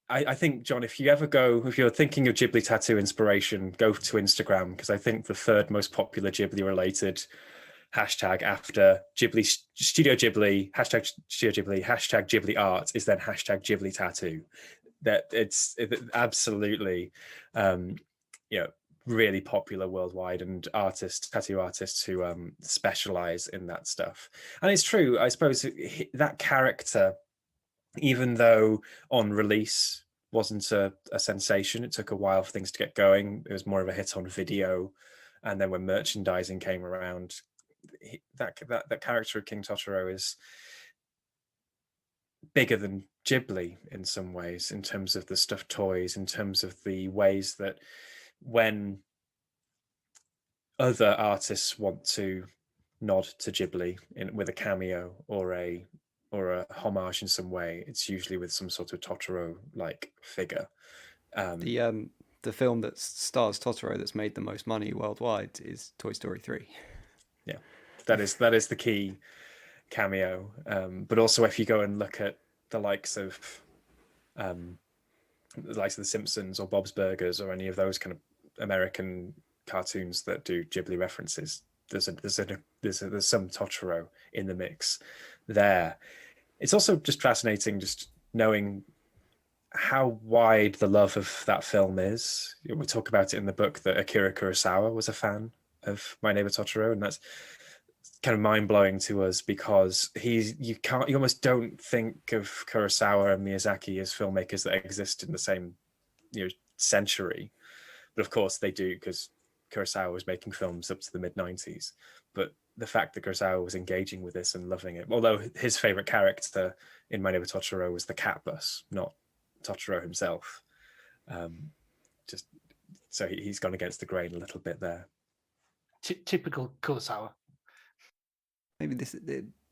I think, John, if you're thinking of Ghibli tattoo inspiration, go to Instagram, because I think the third most popular Ghibli related hashtag after Studio Ghibli, hashtag Studio Ghibli, hashtag Ghibli art is then hashtag Ghibli tattoo. That it's absolutely really popular worldwide, and tattoo artists who specialize in that stuff. And it's true, I suppose, that character, even though on release wasn't a sensation, it took a while for things to get going. It was more of a hit on video, and then when merchandising came around, that character of King Totoro is bigger than Ghibli in some ways, in terms of the stuffed toys, in terms of the ways that when other artists want to nod to Ghibli with a cameo or or a homage in some way, it's usually with some sort of Totoro-like figure. The film that stars Totoro that's made the most money worldwide is Toy Story 3. Yeah, that is the key cameo. But also, if you go and look at the likes of The Simpsons or Bob's Burgers or any of those kind of American cartoons that do Ghibli references, there's some Totoro in the mix there. It's also just fascinating just knowing how wide the love of that film is. We talk about it in the book that Akira Kurosawa was a fan of My Neighbor Totoro, and that's kind of mind-blowing to us because you almost don't think of Kurosawa and Miyazaki as filmmakers that exist in the same century, but of course they do, because Kurosawa was making films up to the mid-90s. But the fact that Kurosawa was engaging with this and loving it, although his favorite character in My Neighbor Totoro was the cat bus, not Totoro himself, just so he's gone against the grain a little bit there. Typical Kurosawa. Maybe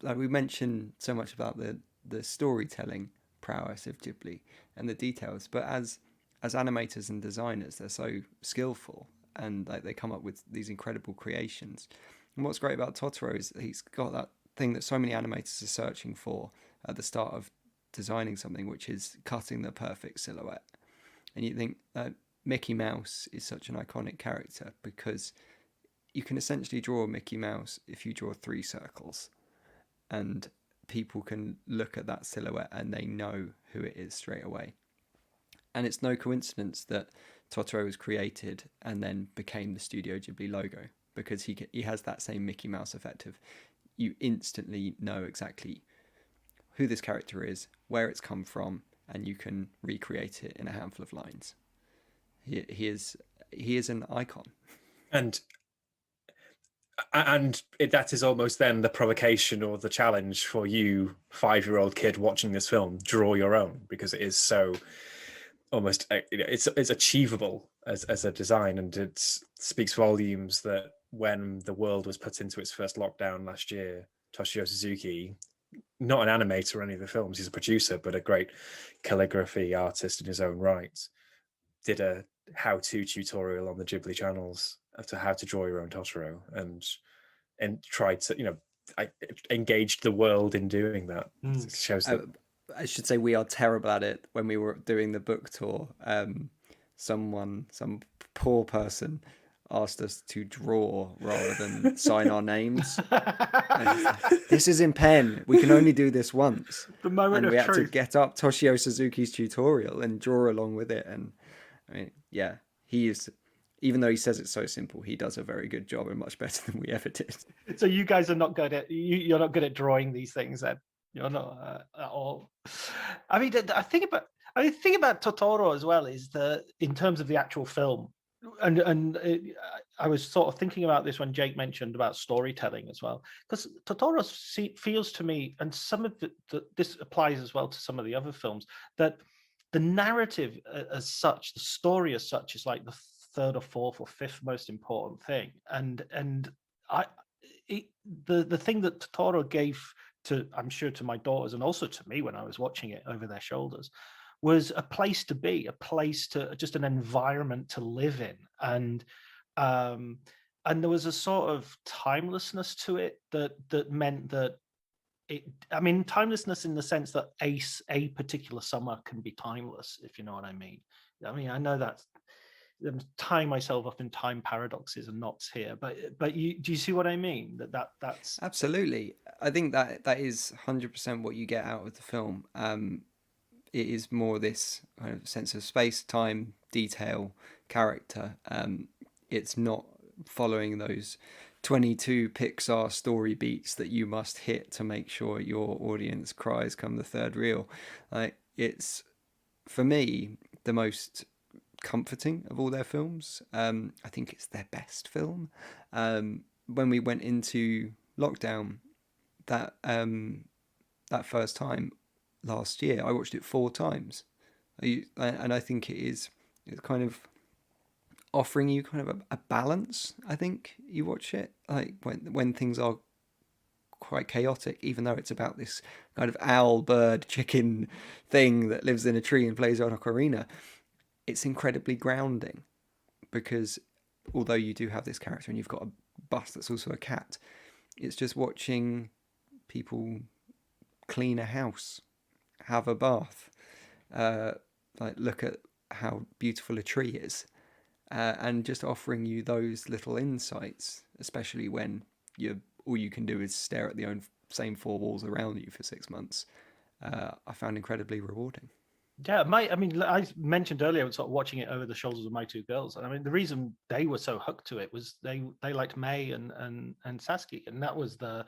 like we mentioned so much about the storytelling prowess of Ghibli and the details, but as animators and designers, they're so skillful and like they come up with these incredible creations. And what's great about Totoro is he's got that thing that so many animators are searching for at the start of designing something, which is cutting the perfect silhouette. And you think Mickey Mouse is such an iconic character because you can essentially draw a Mickey Mouse if you draw 3 circles, and people can look at that silhouette and they know who it is straight away. And it's no coincidence that Totoro was created and then became the Studio Ghibli logo, because he has that same Mickey Mouse effect of you instantly know exactly who this character is, where it's come from, and you can recreate it in a handful of lines. He is an icon. And that is almost then the provocation or the challenge for you, 5-year-old kid watching this film, draw your own, because it is so almost, it's achievable as a design, and it speaks volumes that when the world was put into its first lockdown last year, Toshio Suzuki, not an animator or any of the films, he's a producer, but a great calligraphy artist in his own right, did a how-to tutorial on the Ghibli channels as to how to draw your own Totoro, and tried to, I engaged the world in doing that. It shows that. I should say we are terrible at it. When we were doing the book tour, some poor person asked us to draw rather than sign our names. This is in pen. We can only do this once. The moment and we of had truth. to get up Toshio Suzuki's tutorial and draw along with it. And I mean, yeah, he is. Even though he says it's so simple, he does a very good job and much better than we ever did. So you guys are not good at you're not good at drawing these things, then? You're not at all. I mean, the thing about Totoro as well is that in terms of the actual film, I was sort of thinking about this when Jake mentioned about storytelling as well, because Totoro feels to me, and some of this applies as well to some of the other films, that the narrative as such, the story as such, is like the 3rd or 4th or 5th most important thing, and the thing that Totoro gave to, I'm sure, to my daughters and also to me when I was watching it over their shoulders, was a place to be, a place to, just an environment to live in, and there was a sort of timelessness to it that meant that timelessness in the sense that a particular summer can be timeless, if you know what I mean. I mean, I know that's, I'm tying myself up in time paradoxes and knots here, but do you see what I mean? That's absolutely. I think that is 100% what you get out of the film. It is more this kind of sense of space, time, detail, character. It's not following those 22 Pixar story beats that you must hit to make sure your audience cries come the third reel. It's, for me, the most comforting of all their films. I think it's their best film. When we went into lockdown that first time last year, I watched it 4 times, and I think it's kind of offering you kind of a balance. I think you watch it like when things are quite chaotic, even though it's about this kind of owl, bird, chicken thing that lives in a tree and plays on an ocarina. It's incredibly grounding, because although you do have this character and you've got a bus that's also a cat, it's just watching people clean a house, have a bath, like look at how beautiful a tree is, and just offering you those little insights, especially when all you can do is stare at the same four walls around you for 6 months. I found incredibly rewarding. Yeah, I mean, I mentioned earlier, I was sort of watching it over the shoulders of my two girls, and I mean, the reason they were so hooked to it was they liked May and Sasuke, and that was that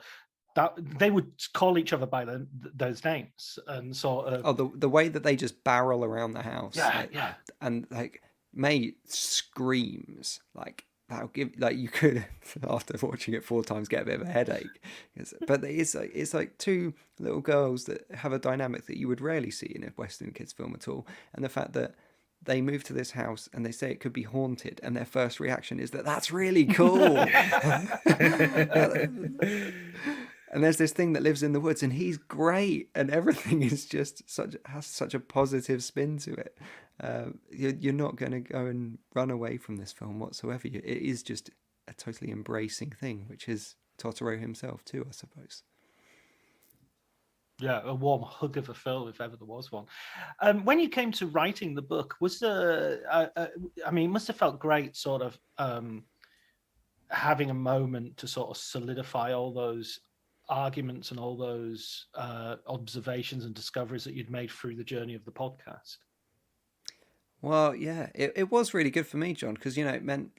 they would call each other by those names, and sort of the way that they just barrel around the house, yeah, and like May screams like. That'll give, like, you could, after watching it 4 times, get a bit of a headache. But it's like two little girls that have a dynamic that you would rarely see in a Western kids film at all. And the fact that they move to this house and they say it could be haunted, and their first reaction is that's really cool. And there's this thing that lives in the woods, and he's great, and everything is just has such a positive spin to it. You're not going to go and run away from this film whatsoever. It is just a totally embracing thing, which is Totoro himself too, I suppose. Yeah, a warm hug of a film, if ever there was one. When you came to writing the book, was there? I mean, it must have felt great, sort of having a moment to sort of solidify all those arguments and all those observations and discoveries that you'd made through the journey of the podcast. Well, yeah, it was really good for me, John, because it meant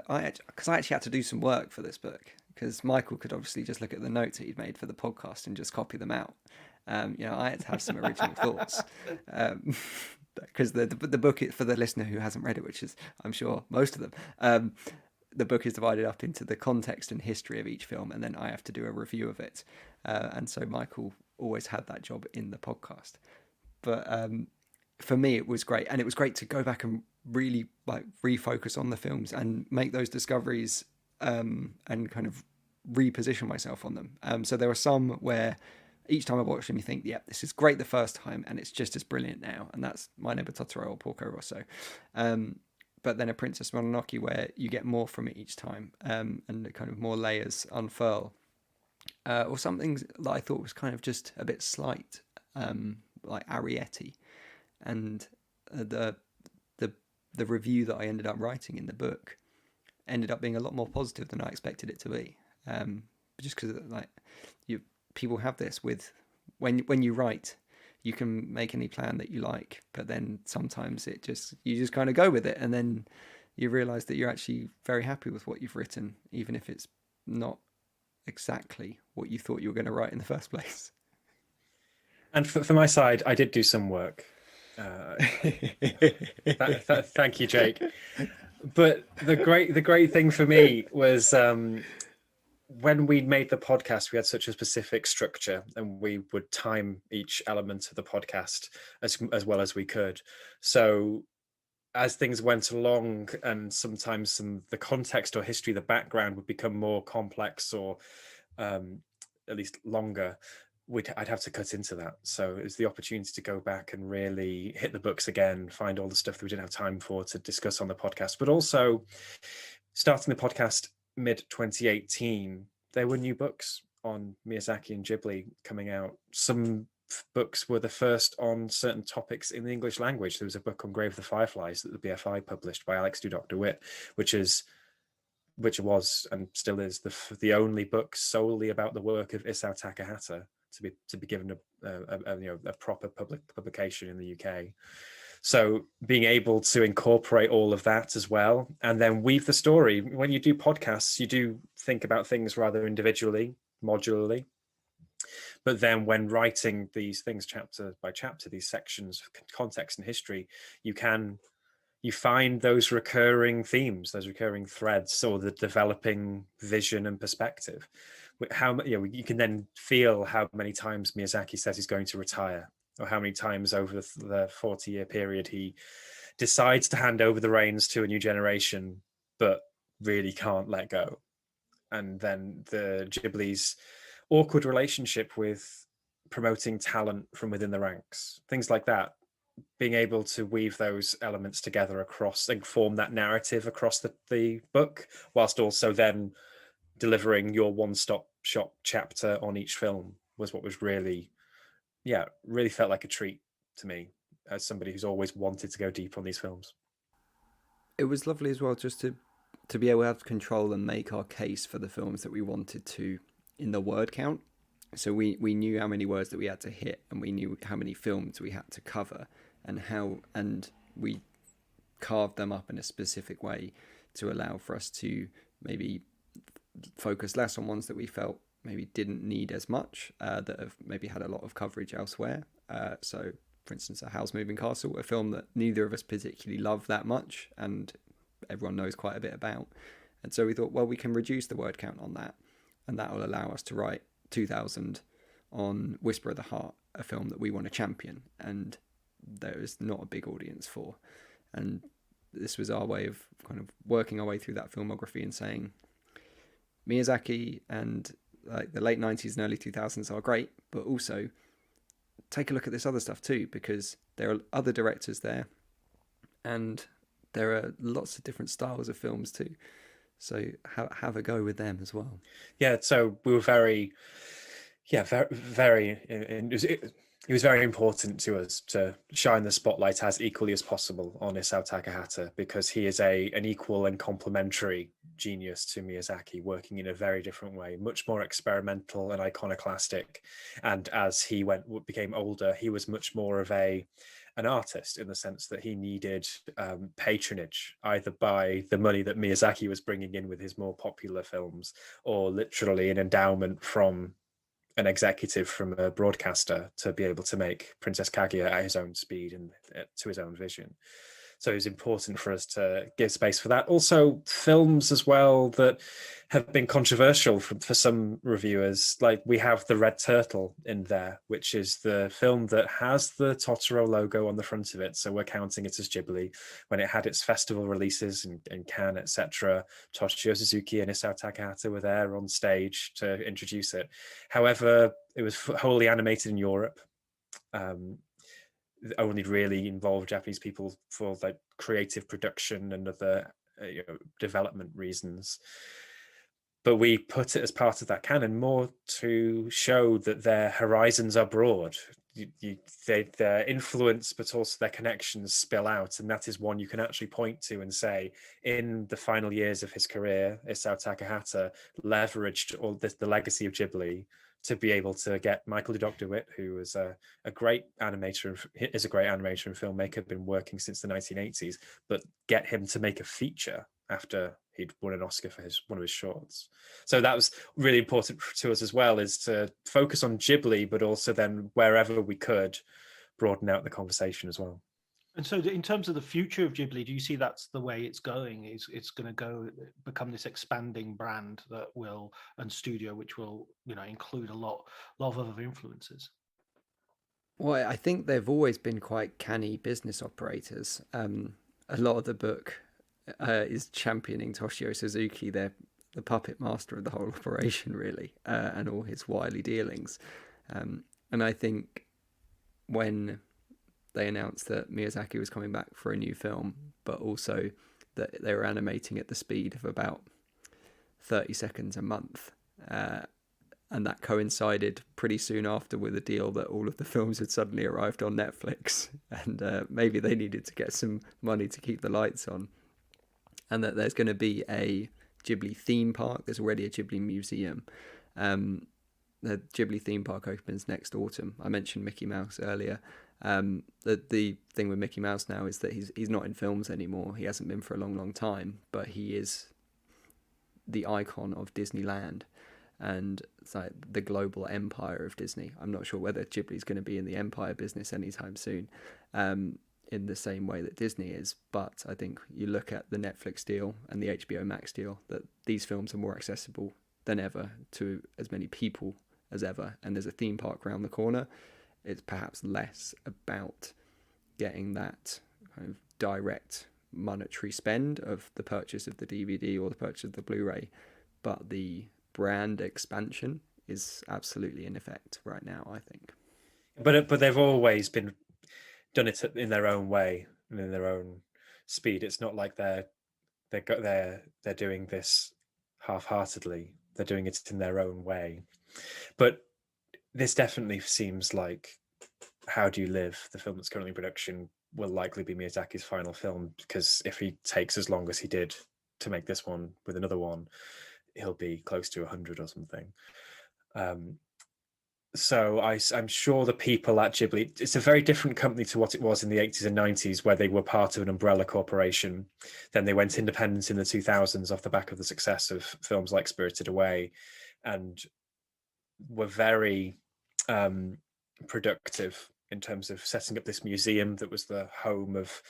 I actually had to do some work for this book, because Michael could obviously just look at the notes that he'd made for the podcast and just copy them out. I had to have some original thoughts, because the book, for the listener who hasn't read it, which is I'm sure most of them, the book is divided up into the context and history of each film, and then I have to do a review of it. And so Michael always had that job in the podcast. But for me, it was great. And it was great to go back and really refocus on the films and make those discoveries, and kind of reposition myself on them. So there were some where each time I watched them, you think, yeah, this is great the first time, and it's just as brilliant now. And that's My Neighbour Totoro or Porco Rosso. But then A Princess Mononoke, where you get more from it each time, and the kind of more layers unfurl. Or something that I thought was kind of just a bit slight, like Arrietty. And the review that I ended up writing in the book ended up being a lot more positive than I expected it to be. Just because people have this with when you write, you can make any plan that you like, but then sometimes you just kind of go with it, and then you realize that you're actually very happy with what you've written, even if it's not exactly what you thought you were going to write in the first place. And for my side, I did do some work. Thank you, Jake. But the great thing for me was when we made the podcast, we had such a specific structure, and we would time each element of the podcast as well as we could. So as things went along, and sometimes the context or history, the background would become more complex or at least longer, I'd have to cut into that. So it was the opportunity to go back and really hit the books again, find all the stuff that we didn't have time for to discuss on the podcast. But also, starting the podcast mid-2018, there were new books on Miyazaki and Ghibli coming out. Some books were the first on certain topics in the English language. There was a book on Grave of the Fireflies that the BFI published by Alex Du Dr. Witt, which was and still is the only book solely about the work of Isao Takahata to be given a proper public publication in the UK. So being able to incorporate all of that as well, and then weave the story. When you do podcasts, you do think about things rather individually, modularly. But then when writing these things chapter by chapter, these sections of context and history, you find those recurring themes, those recurring threads, or the developing vision and perspective. You can then feel how many times Miyazaki says he's going to retire, or how many times over the 40-year period he decides to hand over the reins to a new generation, but really can't let go. And then the Ghibli's awkward relationship with promoting talent from within the ranks, things like that. Being able to weave those elements together across and form that narrative across the book, whilst also then delivering your one-stop shop chapter on each film, was what was really felt like a treat to me as somebody who's always wanted to go deep on these films. It was lovely as well just to be able to have control and make our case for the films that we wanted to in the word count. So we knew how many words that we had to hit, and we knew how many films we had to cover, and we carved them up in a specific way to allow for us to maybe focus less on ones that we felt maybe didn't need as much, that have maybe had a lot of coverage elsewhere. So, for instance, A Howl's Moving Castle, a film that neither of us particularly love that much, and everyone knows quite a bit about. And so we thought, well, we can reduce the word count on that, and that will allow us to write 2,000 on Whisper of the Heart, a film that we want to champion, and there is not a big audience for. And this was our way of kind of working our way through that filmography and saying, Miyazaki and like the late 90s and early 2000s are great, but also take a look at this other stuff too, because there are other directors there, and there are lots of different styles of films too. So have a go with them as well. Yeah, so we were very, it was very important to us to shine the spotlight as equally as possible on Isao Takahata, because he is an equal and complementary genius to Miyazaki, working in a very different way, much more experimental and iconoclastic. And as he became older, he was much more of an artist, in the sense that he needed patronage, either by the money that Miyazaki was bringing in with his more popular films, or literally an endowment from an executive from a broadcaster to be able to make Princess Kaguya at his own speed and to his own vision. So it was important for us to give space for that. Also, films as well that have been controversial for some reviewers. Like, we have The Red Turtle in there, which is the film that has the Totoro logo on the front of it. So we're counting it as Ghibli. When it had its festival releases in Cannes, etc., Toshio Suzuki and Isao Takahata were there on stage to introduce it. However, it was wholly animated in Europe. Only really involved Japanese people for like creative production and other development reasons. But we put it as part of that canon more to show that their horizons are broad. Their influence, but also their connections spill out. And that is one you can actually point to and say, in the final years of his career, Isao Takahata leveraged all the legacy of Ghibli to be able to get Michael Dudok-de-Witt, who is a great animator and filmmaker, been working since the 1980s, but get him to make a feature after he'd won an Oscar for one of his shorts. So that was really important to us as well, is to focus on Ghibli, but also then wherever we could broaden out the conversation as well. And so in terms of the future of Ghibli, do you see that's the way it's going? It's going to become this expanding brand that will, and studio, which will, include a lot of other influences? Well, I think they've always been quite canny business operators. A lot of the book is championing Toshio Suzuki, the puppet master of the whole operation, really, and all his wily dealings. And I think when they announced that Miyazaki was coming back for a new film, but also that they were animating at the speed of about 30 seconds a month, and that coincided pretty soon after with a deal that all of the films had suddenly arrived on Netflix, and maybe they needed to get some money to keep the lights on, and that there's going to be a Ghibli theme park. There's already a Ghibli museum. The Ghibli theme park opens next autumn. I mentioned Mickey Mouse earlier. The thing with Mickey Mouse now is that he's not in films anymore. He hasn't been for a long time, but he is the icon of Disneyland, and it's like the global empire of Disney. I'm not sure whether Ghibli's going to be in the empire business anytime soon, in the same way that Disney is. But I think you look at the Netflix deal and the HBO Max deal, that these films are more accessible than ever to as many people as ever. And there's a theme park around the corner. It's perhaps less about getting that kind of direct monetary spend of the purchase of the DVD or the purchase of the Blu-ray, but the brand expansion is absolutely in effect right now, I think. But they've always been done it in their own way and in their own speed. It's not like they're doing this half-heartedly. They're doing it in their own way. But this definitely seems like How Do You Live, the film that's currently in production, will likely be Miyazaki's final film, because if he takes as long as he did to make this one with another one, he'll be close to 100 or something. So I'm sure the people at Ghibli, it's a very different company to what it was in the 80s and 90s, where they were part of an umbrella corporation. Then they went independent in the 2000s off the back of the success of films like Spirited Away, and were very productive in terms of setting up this museum that was the home of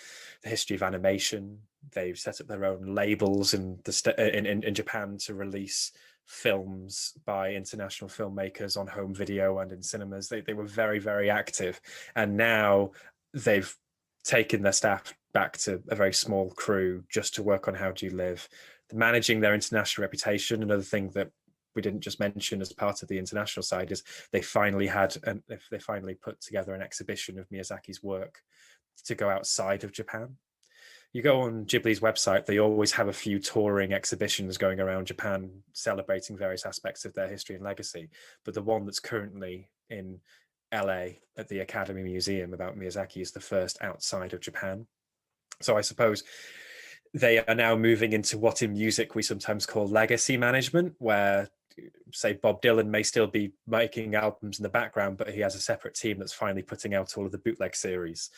the history of animation. They've set up their own labels in Japan to release films by international filmmakers on home video and in cinemas. They were very, very active. And now they've taken their staff back to a very small crew just to work on How Do You Live, managing their international reputation. Another thing that we didn't just mention as part of the international side is they finally put together an exhibition of Miyazaki's work to go outside of Japan. You go on Ghibli's website, they always have a few touring exhibitions going around Japan celebrating various aspects of their history and legacy. But the one that's currently in LA at the Academy Museum about Miyazaki is the first outside of Japan. So I suppose they are now moving into what in music we sometimes call legacy management, where, say, Bob Dylan may still be making albums in the background, but he has a separate team that's finally putting out all of the bootleg series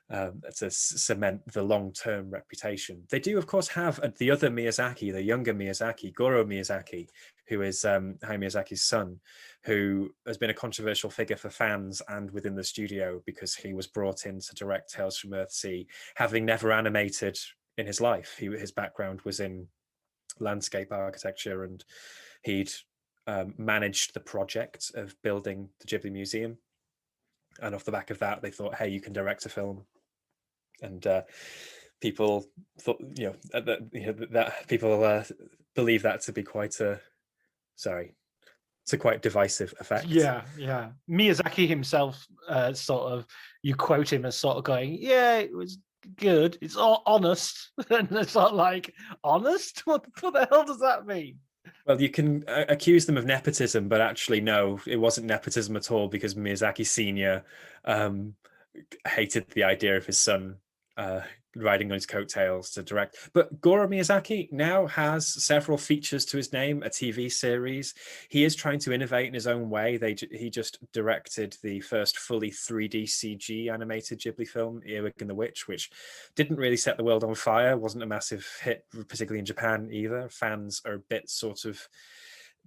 to cement the long-term reputation. They do, of course, have the other Miyazaki, the younger Miyazaki, Goro Miyazaki, who is Hayao Miyazaki's son, who has been a controversial figure for fans and within the studio because he was brought in to direct Tales from Earthsea, having never animated in his life. His background was in landscape architecture, and he'd managed the project of building the Ghibli Museum. And off the back of that, they thought, hey, you can direct a film. And people thought, that people believe that to be quite it's a quite divisive effect. Yeah. Miyazaki himself, sort of, you quote him as sort of going, yeah, it was good. It's all honest. And it's not like, honest? What the hell does that mean? Well, you can accuse them of nepotism, but actually, no, it wasn't nepotism at all, because Miyazaki Sr. Hated the idea of his son riding on his coattails to direct. But Goro Miyazaki now has several features to his name, a TV series. He is trying to innovate in his own way. He just directed the first fully 3D CG animated Ghibli film, Earwig and the Witch, which didn't really set the world on fire, wasn't a massive hit, particularly in Japan either. Fans are a bit sort of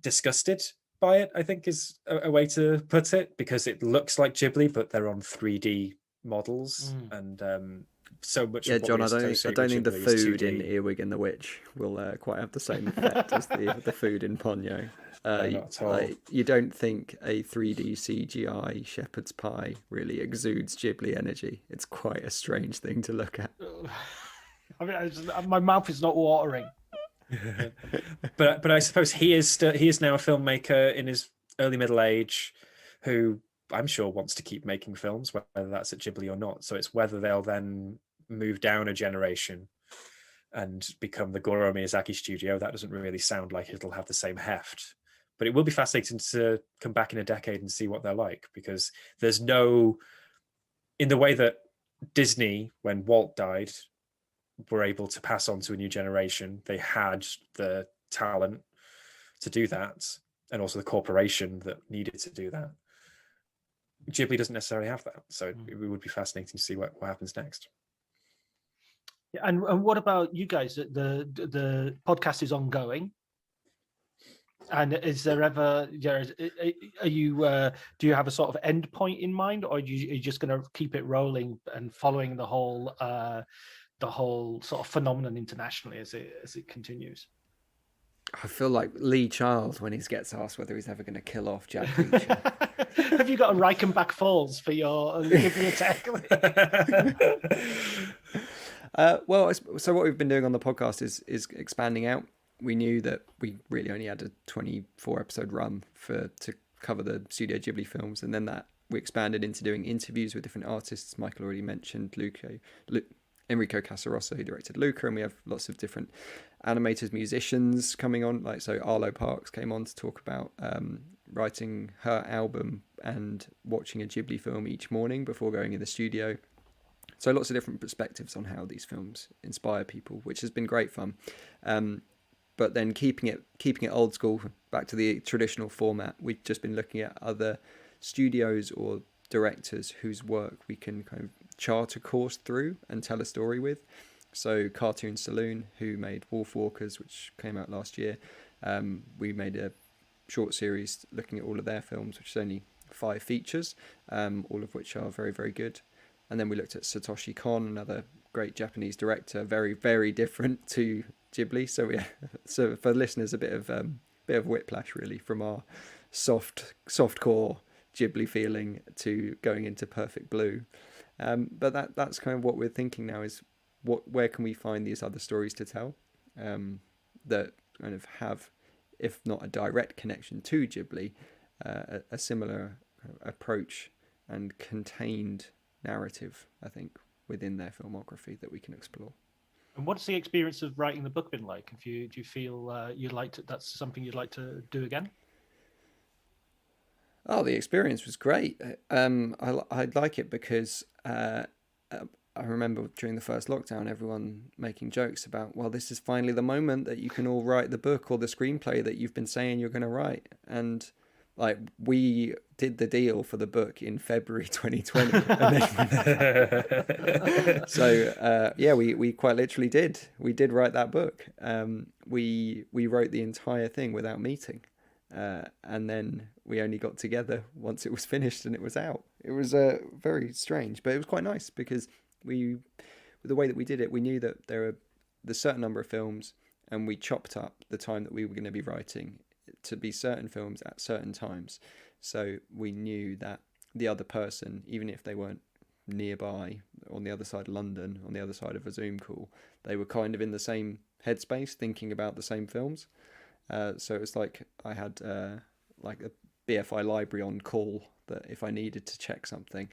disgusted by it, I think is a way to put it, because it looks like Ghibli, but they're on 3D models. And so much. Yeah, of what John, we I don't associate think with the Ghibli is food 2D. in Earwig and the Witch will quite have the same effect as the food in Ponyo. No, not at all. You don't think a 3D CGI shepherd's pie really exudes Ghibli energy? It's quite a strange thing to look at. I mean, my mouth is not watering. But I suppose he is now a filmmaker in his early middle age, who I'm sure wants to keep making films, whether that's at Ghibli or not. So it's whether they'll then move down a generation and become the Goro Miyazaki studio. That doesn't really sound like it'll have the same heft. But it will be fascinating to come back in a decade and see what they're like, because there's no, in the way that Disney, when Walt died, were able to pass on to a new generation, they had the talent to do that, and also the corporation that needed to do that. Ghibli doesn't necessarily have that, so it would be fascinating to see what happens next. Yeah, and what about you guys? The podcast is ongoing, and is there ever? Are you? Do you have a sort of end point in mind, or are you just going to keep it rolling and following the whole sort of phenomenon internationally as it continues? I feel like Lee Child when he gets asked whether he's ever going to kill off Jack Reacher. Have you got a Reichenbach Falls for your Ghibliotheque? Well, so what we've been doing on the podcast is expanding out. We knew that we really only had a 24 episode run to cover the Studio Ghibli films, and then that we expanded into doing interviews with different artists. Michael already mentioned Enrico Casarossa, who directed Luca, and we have lots of different animators, musicians coming on. Like, so Arlo Parks came on to talk about writing her album and watching a Ghibli film each morning before going in the studio. So lots of different perspectives on how these films inspire people, which has been great fun. But then keeping it old school, back to the traditional format. We've just been looking at other studios or directors whose work we can kind of chart a course through and tell a story with. So Cartoon Saloon, who made Wolf Walkers, which came out last year, we made a short series looking at all of their films, which is only 5 features, all of which are very, very good. And then we looked at Satoshi Kon, another great Japanese director, very, very different to Ghibli. So for listeners, a bit of whiplash really, from our soft core Ghibli feeling to going into Perfect Blue. But that's kind of what we're thinking now, is where can we find these other stories to tell that kind of have, if not a direct connection to Ghibli, a similar approach and contained narrative, I think, within their filmography that we can explore. And what's the experience of writing the book been like? Do you feel that's something you'd like to do again? Oh, the experience was great. I like it because I remember during the first lockdown, everyone making jokes about, well, this is finally the moment that you can all write the book or the screenplay that you've been saying you're going to write. And like, we did the deal for the book in February 2020. So we quite literally did. We did write that book. We wrote the entire thing without meeting. And then we only got together once it was finished and it was out. It was very strange, but it was quite nice because with the way that we did it, we knew that there were the certain number of films, and we chopped up the time that we were going to be writing to be certain films at certain times. So we knew that the other person, even if they weren't nearby on the other side of London, on the other side of a Zoom call, they were kind of in the same headspace thinking about the same films. So it was like I had like a BFI library on call, that if I needed to check something,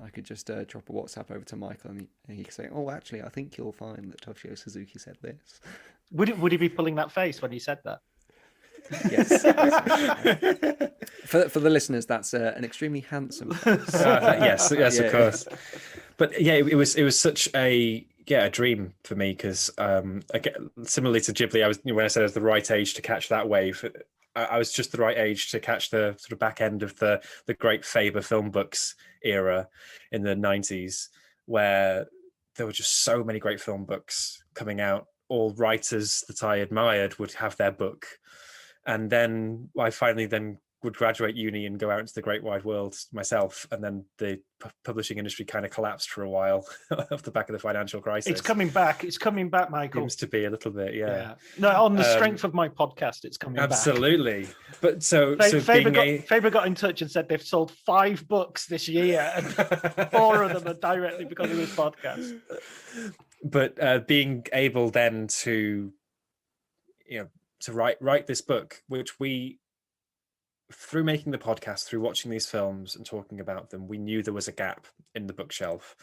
I could just drop a WhatsApp over to Michael, and he could say, "Oh, actually, I think you'll find that Toshio Suzuki said this." Would he be pulling that face when he said that? Yes. For the listeners, that's an extremely handsome face. Yes, Yeah. of course. But yeah, it was such a dream for me, because similarly to Ghibli, when I said I was the right age to catch that wave, I was just the right age to catch the sort of back end of the great Faber film books era in the 90s, where there were just so many great film books coming out. All writers that I admired would have their book. And then I finally then would graduate uni and go out into the great wide world myself. And then the publishing industry kind of collapsed for a while off the back of the financial crisis. It's coming back, Michael. Seems to be a little bit, yeah. No, on the strength of my podcast, it's coming absolutely. back. But so Faber got in touch and said they've sold 5 books this year, and 4 of them are directly because of his podcast. But being able then to, to write this book, which we, through making the podcast, through watching these films and talking about them, we knew there was a gap in the bookshelf.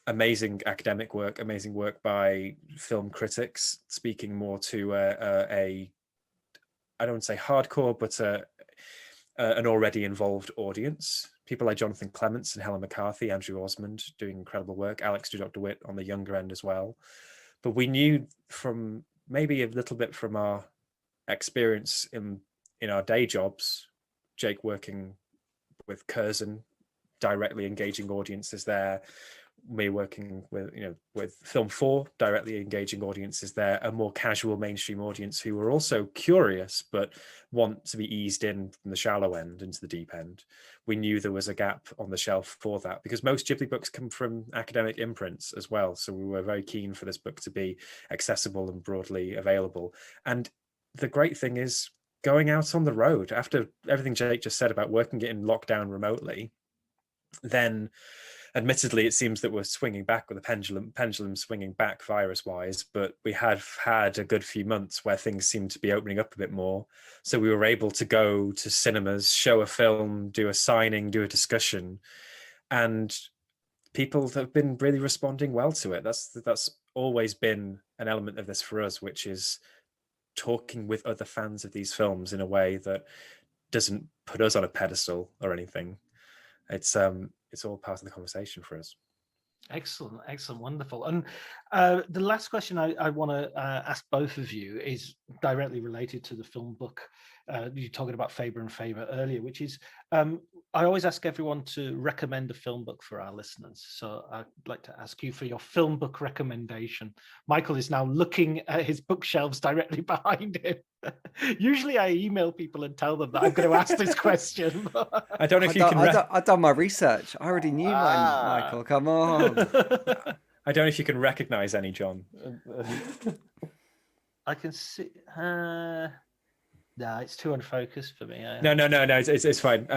Amazing academic work, amazing work by film critics, speaking more to I don't want to say hardcore, but an already involved audience. People like Jonathan Clements and Helen McCarthy, Andrew Osmond doing incredible work, Alex Dr. Witt on the younger end as well. But we knew from maybe a little bit from our experience in our day jobs, Jake working with Curzon, directly engaging audiences there, me working with Film 4, directly engaging audiences there, a more casual mainstream audience who were also curious but want to be eased in from the shallow end into the deep end. We knew there was a gap on the shelf for that, because most Ghibli books come from academic imprints as well. So we were very keen for this book to be accessible and broadly available. And the great thing is, going out on the road, after everything Jake just said about working it in lockdown remotely, then admittedly, it seems that we're swinging back with the pendulum swinging back virus-wise, but we have had a good few months where things seem to be opening up a bit more. So we were able to go to cinemas, show a film, do a signing, do a discussion, and people have been really responding well to it. That's always been an element of this for us, which is talking with other fans of these films in a way that doesn't put us on a pedestal or anything. It's all part of the conversation for us. Excellent, wonderful. And the last question I want to ask both of you is directly related to the film book. You're talking about Faber and Faber earlier, which is, I always ask everyone to recommend a film book for our listeners. So I'd like to ask you for your film book recommendation. Michael is now looking at his bookshelves directly behind him. Usually I email people and tell them that I'm going to ask this question. I don't know if you can... I've done my research. I already knew mine, Michael. Come on. I don't know if you can recognize any, John. I can see... No, it's too unfocused for me. No, it's fine.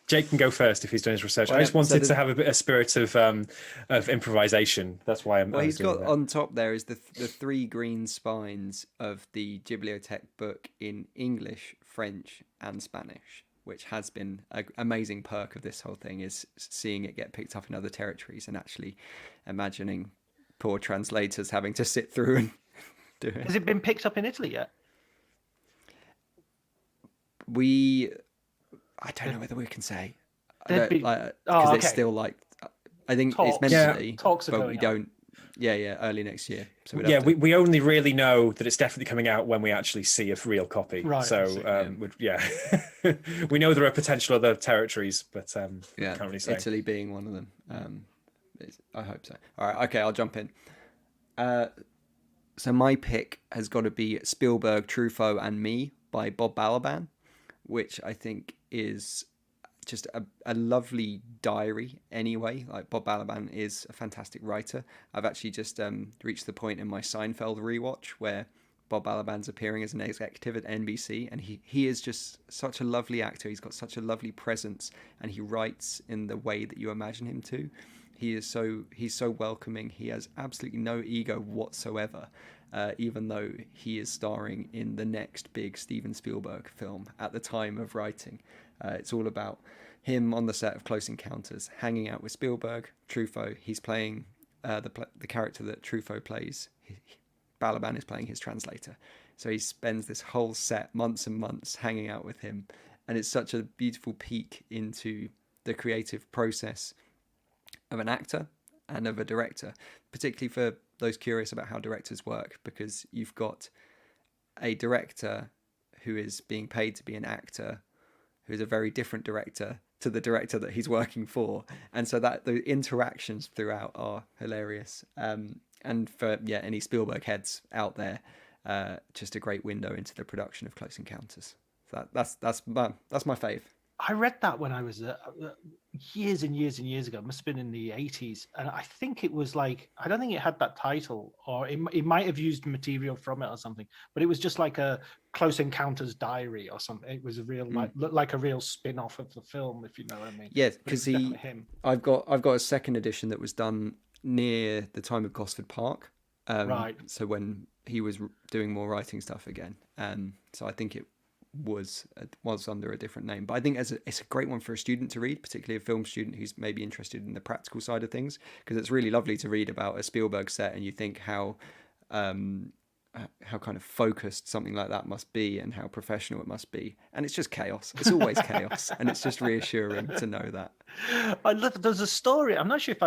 Jake can go first if he's doing his research. I just wanted to have a spirit of improvisation. That's why I'm. Well, he's got on top there is the three green spines of the Ghibliotheque book in English, French, and Spanish, which has been an amazing perk of this whole thing, is seeing it get picked up in other territories and actually imagining poor translators having to sit through and do it. Has it been picked up in Italy yet? I don't know whether we can say, because it's still like, I think talks. it's meant to be, talks but we don't. Yeah, early next year. So we only really know that it's definitely coming out when we actually see a real copy. Right. So we know there are potential other territories, but can't really say. Italy being one of them. I hope so. All right, okay, I'll jump in. So my pick has got to be Spielberg, Truffaut and Me by Bob Balaban, which I think is just a lovely diary anyway. Like, Bob Balaban is a fantastic writer. I've actually just reached the point in my Seinfeld rewatch where Bob Balaban's appearing as an executive at NBC, and he is just such a lovely actor. He's got such a lovely presence, and he writes in the way that you imagine him to. He's so welcoming. He has absolutely no ego whatsoever. Even though he is starring in the next big Steven Spielberg film at the time of writing. It's all about him on the set of Close Encounters, hanging out with Spielberg. Truffaut, he's playing the character that Truffaut plays. Balaban is playing his translator. So he spends this whole set, months and months, hanging out with him. And it's such a beautiful peek into the creative process of an actor and of a director, particularly for those curious about how directors work, because you've got a director who is being paid to be an actor, who's a very different director to the director that he's working for, and so that the interactions throughout are hilarious. And for any Spielberg heads out there, just a great window into the production of Close Encounters. So that's my fave. I read that when I was years and years and years ago. It must have been in the 80s. And I think it was like, I don't think it had that title, or it might have used material from it or something, but it was just like a Close Encounters diary or something. It was a real, like a real spin-off of the film, if you know what I mean. Yes, because I've got a second edition that was done near the time of Gosford Park. Right. So when he was doing more writing stuff again. So I think it was under a different name, but I think it's a great one for a student to read, particularly a film student who's maybe interested in the practical side of things, because it's really lovely to read about a Spielberg set and you think how kind of focused something like that must be and how professional it must be, and it's just chaos. It's always chaos, and it's just reassuring to know that. There's a story, I'm not sure if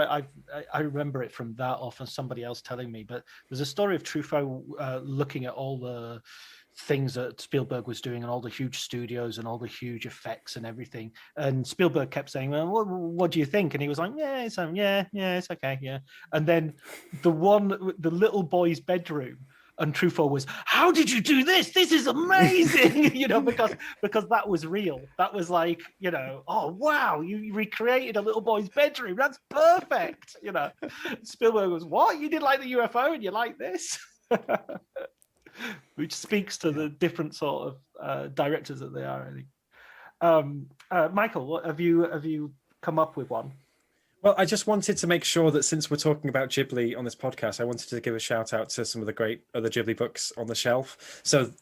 I remember it from that or from somebody else telling me, but there's a story of Truffaut looking at all the things that Spielberg was doing and all the huge studios and all the huge effects and everything, and Spielberg kept saying, well, what do you think? And he was like, it's okay, yeah. And then the little boy's bedroom, and Truffaut was, how did you do this? This is amazing. because that was real. That was like, oh wow, you recreated a little boy's bedroom, that's perfect. Spielberg was, what, you did like the UFO and you like this? Which speaks to the different sort of directors that they are, I think. Michael, what have you come up with one? Well, I just wanted to make sure that since we're talking about Ghibli on this podcast, I wanted to give a shout out to some of the great other Ghibli books on the shelf. So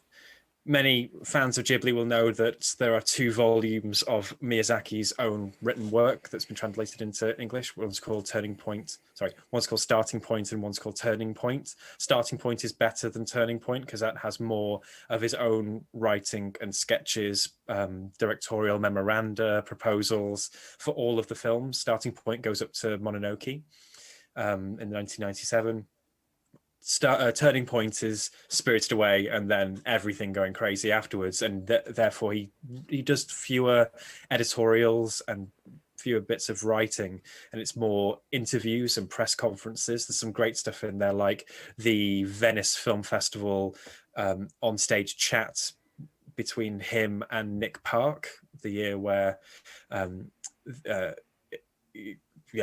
many fans of Ghibli will know that there are 2 volumes of Miyazaki's own written work that's been translated into English. One's called Starting Point, and one's called Turning Point. Starting Point is better than Turning Point because that has more of his own writing and sketches, directorial memoranda, proposals for all of the films. Starting Point goes up to Mononoke in 1997. Turning Point is Spirited Away and then everything going crazy afterwards, and therefore he does fewer editorials and fewer bits of writing, and it's more interviews and press conferences. There's some great stuff in there, like the Venice Film Festival on stage chat between him and Nick Park, the year where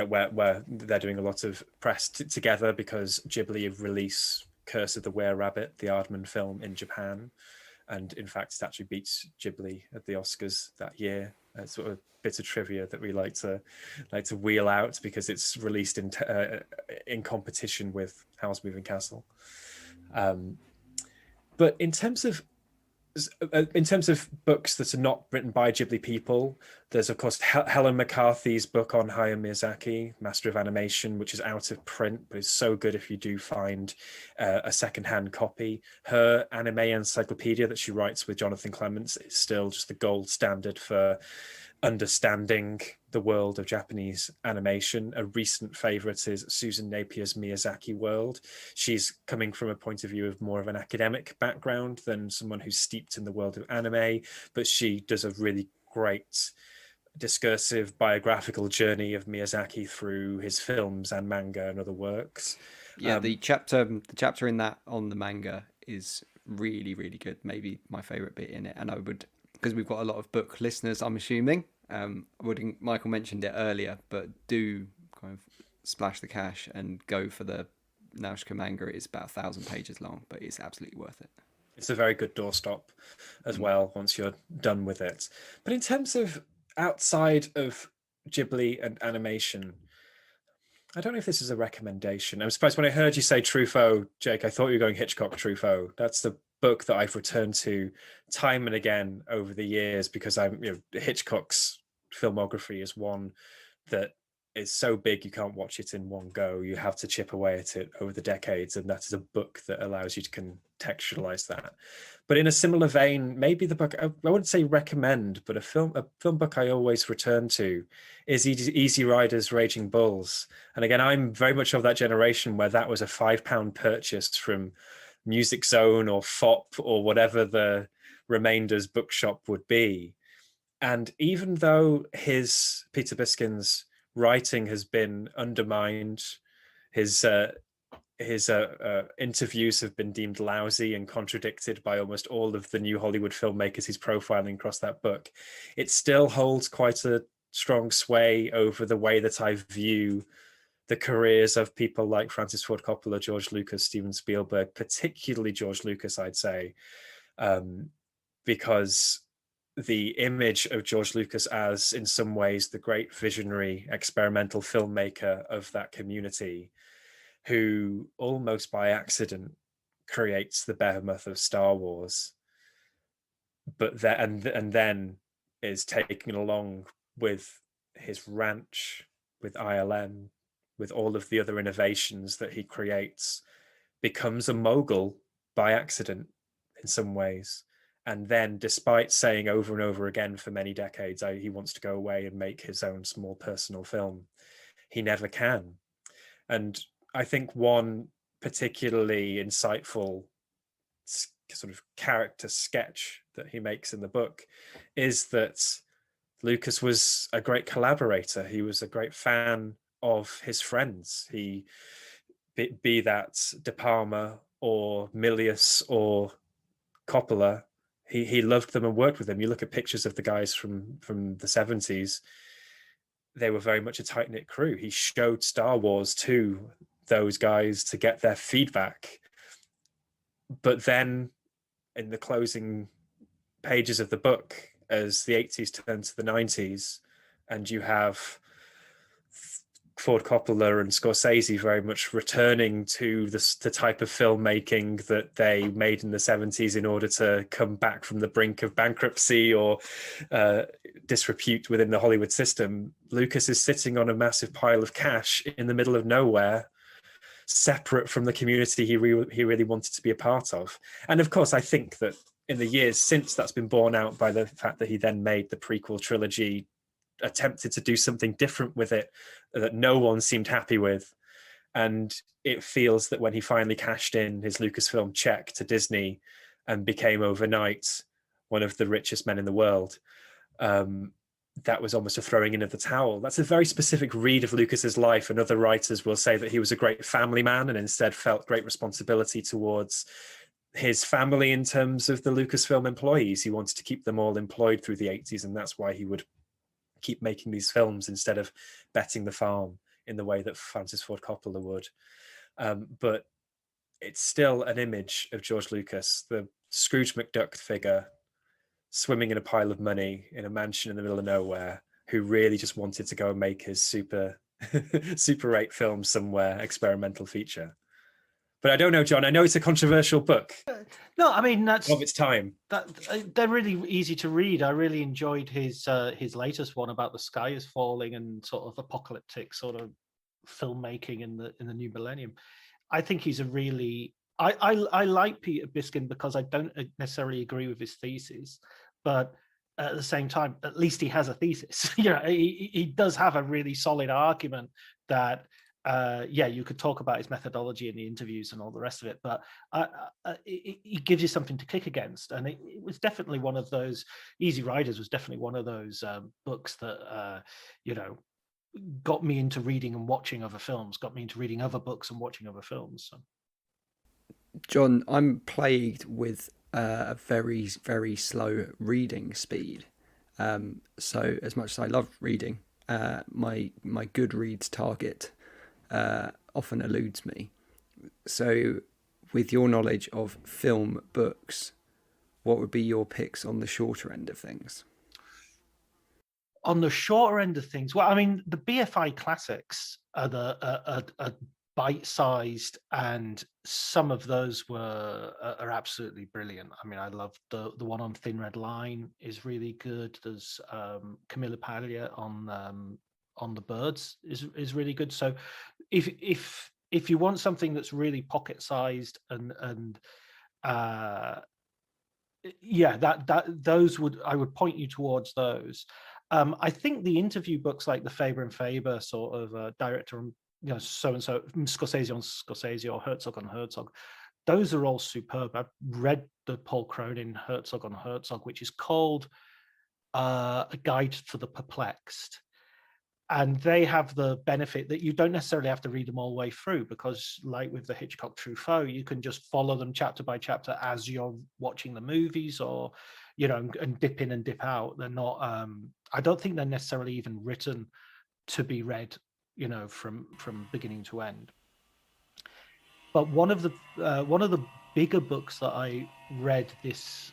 where they're doing a lot of press together because Ghibli release Curse of the Were-Rabbit, the Aardman film, in Japan, and in fact it actually beats Ghibli at the Oscars that year. It's sort of bit of trivia that we like to wheel out because it's released in competition with Howl's Moving Castle. But in terms of books that are not written by Ghibli people, there's of course Helen McCarthy's book on Hayao Miyazaki, Master of Animation, which is out of print but is so good if you do find a secondhand copy. Her anime encyclopedia that she writes with Jonathan Clements is still just the gold standard for understanding the world of Japanese animation. A recent favorite is Susan Napier's Miyazaki World. She's coming from a point of view of more of an academic background than someone who's steeped in the world of anime, but she does a really great discursive biographical journey of Miyazaki through his films and manga and other works. Yeah, the chapter in that on the manga is really, really good. Maybe my favorite bit in it. And I would, because we've got a lot of book listeners, I'm assuming. Michael mentioned it earlier, but do kind of splash the cash and go for the Nausicaä manga. It's about 1,000 pages long, but it's absolutely worth it. It's a very good doorstop as well once you're done with it. But in terms of outside of Ghibli and animation, I don't know if this is a recommendation. I'm surprised when I heard you say Truffaut, Jake, I thought you were going Hitchcock Truffaut. That's the book that I've returned to time and again over the years because Hitchcock's filmography is one that is so big you can't watch it in one go. You have to chip away at it over the decades, and that is a book that allows you to contextualize that. But in a similar vein, maybe the book I wouldn't say recommend, but a film book I always return to is Easy Rider's Raging Bulls. And again, I'm very much of that generation where that was a £5 purchase from Music Zone or FOP or whatever the remainders bookshop would be. And even though Peter Biskin's writing has been undermined, his interviews have been deemed lousy and contradicted by almost all of the new Hollywood filmmakers he's profiling across that book, it still holds quite a strong sway over the way that I view the careers of people like Francis Ford Coppola, George Lucas, Steven Spielberg, particularly George Lucas, I'd say, because the image of George Lucas as, in some ways, the great visionary experimental filmmaker of that community, who almost by accident creates the behemoth of Star Wars, but then is taken along with his ranch, with ILM, with all of the other innovations that he creates, becomes a mogul by accident in some ways. And then, despite saying over and over again for many decades he wants to go away and make his own small personal film, he never can. And I think one particularly insightful sort of character sketch that he makes in the book is that Lucas was a great collaborator. He was a great fan of his friends. He, be that De Palma or Milius or Coppola, he loved them and worked with them. You look at pictures of the guys from the 70s, they were very much a tight-knit crew. He showed Star Wars to those guys to get their feedback. But then in the closing pages of the book, as the 80s turn to the 90s, and you have Ford Coppola and Scorsese very much returning to the type of filmmaking that they made in the 70s in order to come back from the brink of bankruptcy or disrepute within the Hollywood system. Lucas is sitting on a massive pile of cash in the middle of nowhere, separate from the community he really wanted to be a part of. And of course, I think that in the years since, that's been borne out by the fact that he then made the prequel trilogy, attempted to do something different with it that no one seemed happy with. And it feels that when he finally cashed in his Lucasfilm check to Disney and became overnight one of the richest men in the world, that was almost a throwing in of the towel. That's a very specific read of Lucas's life, and other writers will say that he was a great family man and instead felt great responsibility towards his family in terms of the Lucasfilm employees. He wanted to keep them all employed through the 80s, and that's why he would keep making these films instead of betting the farm in the way that Francis Ford Coppola would. But it's still an image of George Lucas, the Scrooge McDuck figure, swimming in a pile of money in a mansion in the middle of nowhere, who really just wanted to go and make his super 8 film somewhere, experimental feature. But I don't know, John, I know it's a controversial book. No, I mean, that's of its time. They're really easy to read. I really enjoyed his latest one about the sky is falling and sort of apocalyptic sort of filmmaking in the new millennium. I think he's a really I like Peter Biskin because I don't necessarily agree with his thesis, but at the same time, at least he has a thesis. He does have a really solid argument that you could talk about his methodology in the interviews and all the rest of it, but he gives you something to kick against. And it was definitely one of those, Easy Riders was definitely one of those books that, got me into reading and watching other films, got me into reading other books and watching other films. So. John, I'm plagued with a very, very slow reading speed. So as much as I love reading, my Goodreads target often eludes me. So with your knowledge of film books, what would be your picks on the shorter end of things? On the shorter end of things, well, I mean, the BFI classics are bite-sized, and some of those are absolutely brilliant. I mean, I love the one on Thin Red Line is really good. There's Camilla Paglia on the Birds is really good. So if you want something that's really pocket-sized and those I would point you towards those. I think the interview books like the Faber and Faber sort of director and so and so, Scorsese on Scorsese or Herzog on Herzog, those are all superb. I've read the Paul Cronin Herzog on Herzog, which is called A Guide for the Perplexed. And they have the benefit that you don't necessarily have to read them all the way through, because like with the Hitchcock Truffaut, you can just follow them chapter by chapter as you're watching the movies, or, and dip in and dip out. They're not, I don't think they're necessarily even written to be read, from beginning to end. But one of the bigger books that I read this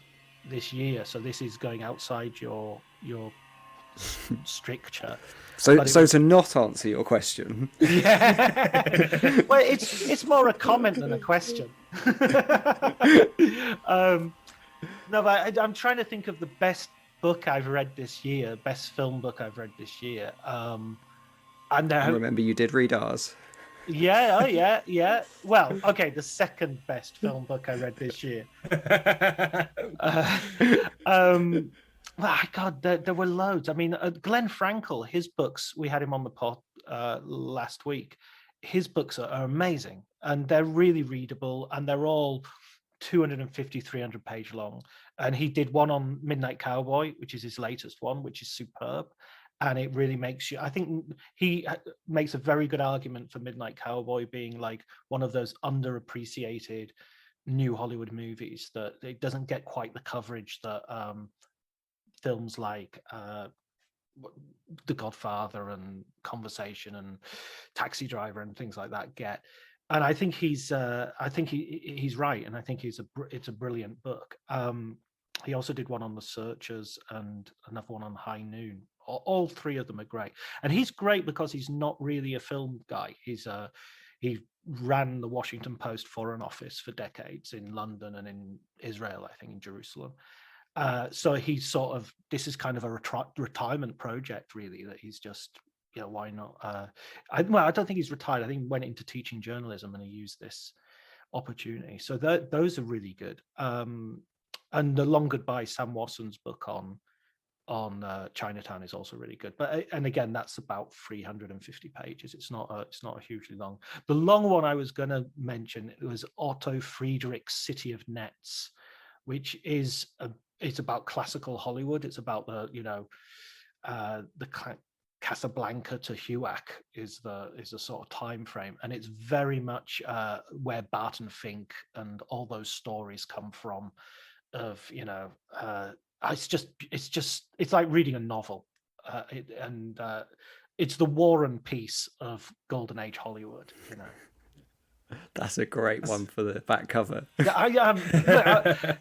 year, so this is going outside your stricture. So to not answer your question. Yeah. Well, it's more a comment than a question. No, but I'm trying to think of the best book I've read this year, best film book I've read this year. And I remember you did read ours. Yeah. Well, okay, the second best film book I read this year. God, there were loads. I mean, Glenn Frankel, his books, we had him on the pod last week. His books are amazing, and they're really readable, and they're all 250, 300 page long. And he did one on Midnight Cowboy, which is his latest one, which is superb. And it really makes you, I think he makes a very good argument for Midnight Cowboy being like one of those underappreciated new Hollywood movies, that it doesn't get quite the coverage that films like The Godfather and Conversation and Taxi Driver and things like that get. And I think he's right, and I think it's a brilliant book. He also did one on The Searchers and another one on High Noon, All three of them are great, and he's great because he's not really a film guy. He ran the Washington Post Foreign Office for decades in London and in Israel, I think in Jerusalem. So he's sort of, this is kind of a retirement project, really, that he's just, why not? I don't think he's retired. I think he went into teaching journalism and he used this opportunity. So those are really good. And The Long Goodbye, Sam Wasson's book on Chinatown is also really good. But and again, that's about 350 pages. It's not a hugely long. The long one I was going to mention, it was Otto Friedrich's City of Nets, which is it's about classical Hollywood. It's about the Casablanca to HUAC is the sort of time frame, and it's very much where Barton Fink and all those stories come from. It's like reading a novel, it's the War and Peace of Golden Age Hollywood. That's a great one for the back cover. Yeah,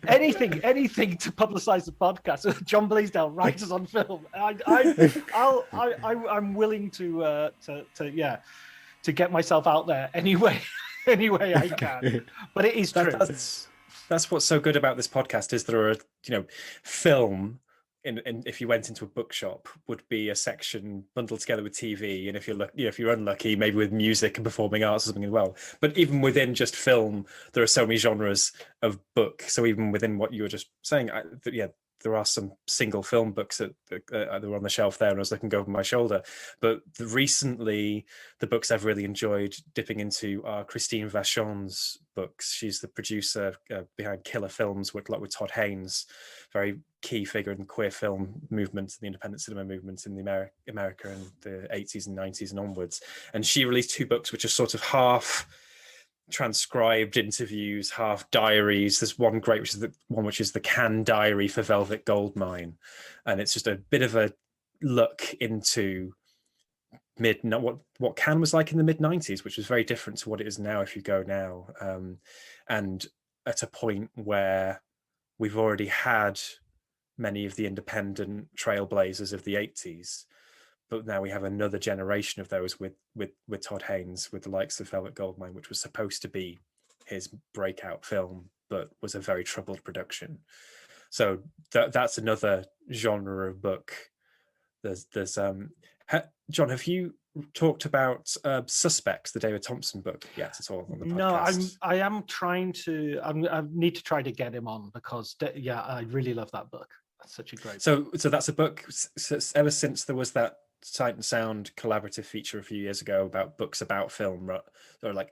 anything to publicize the podcast. John Bleasdale, Writers on Film. I'm willing to get myself out there anyway I can. But it is true. That's what's so good about this podcast is there are film. And if you went into a bookshop, would be a section bundled together with TV, and if you're unlucky, maybe with music and performing arts or something as well. But even within just film, there are so many genres of book. So even within what you were just saying, there are some single film books that were on the shelf there, and I was looking over my shoulder. But recently, the books I've really enjoyed dipping into are Christine Vachon's books. She's the producer behind Killer Films, with Todd Haynes, very key figure in the queer film movement, the independent cinema movement in the America in the 80s and 90s and onwards. And she released 2 books, which are sort of half transcribed interviews, half diaries. There's one great, which is the Cannes Diary for Velvet Goldmine, and it's just a bit of a look into what Cannes was like in the mid-90s, which was very different to what it is now if you go now, and at a point where we've already had many of the independent trailblazers of the 80s, but now we have another generation of those with Todd Haynes, with the likes of Velvet Goldmine, which was supposed to be his breakout film, but was a very troubled production. So that's another genre of book. There's John, have you talked about Suspects, the David Thompson book, yet at all on the podcast? No, I am trying to. I need to try to get him on because I really love that book. That's such a great. So that's a book. Ever since there was that Sight and Sound collaborative feature a few years ago about books about film, or like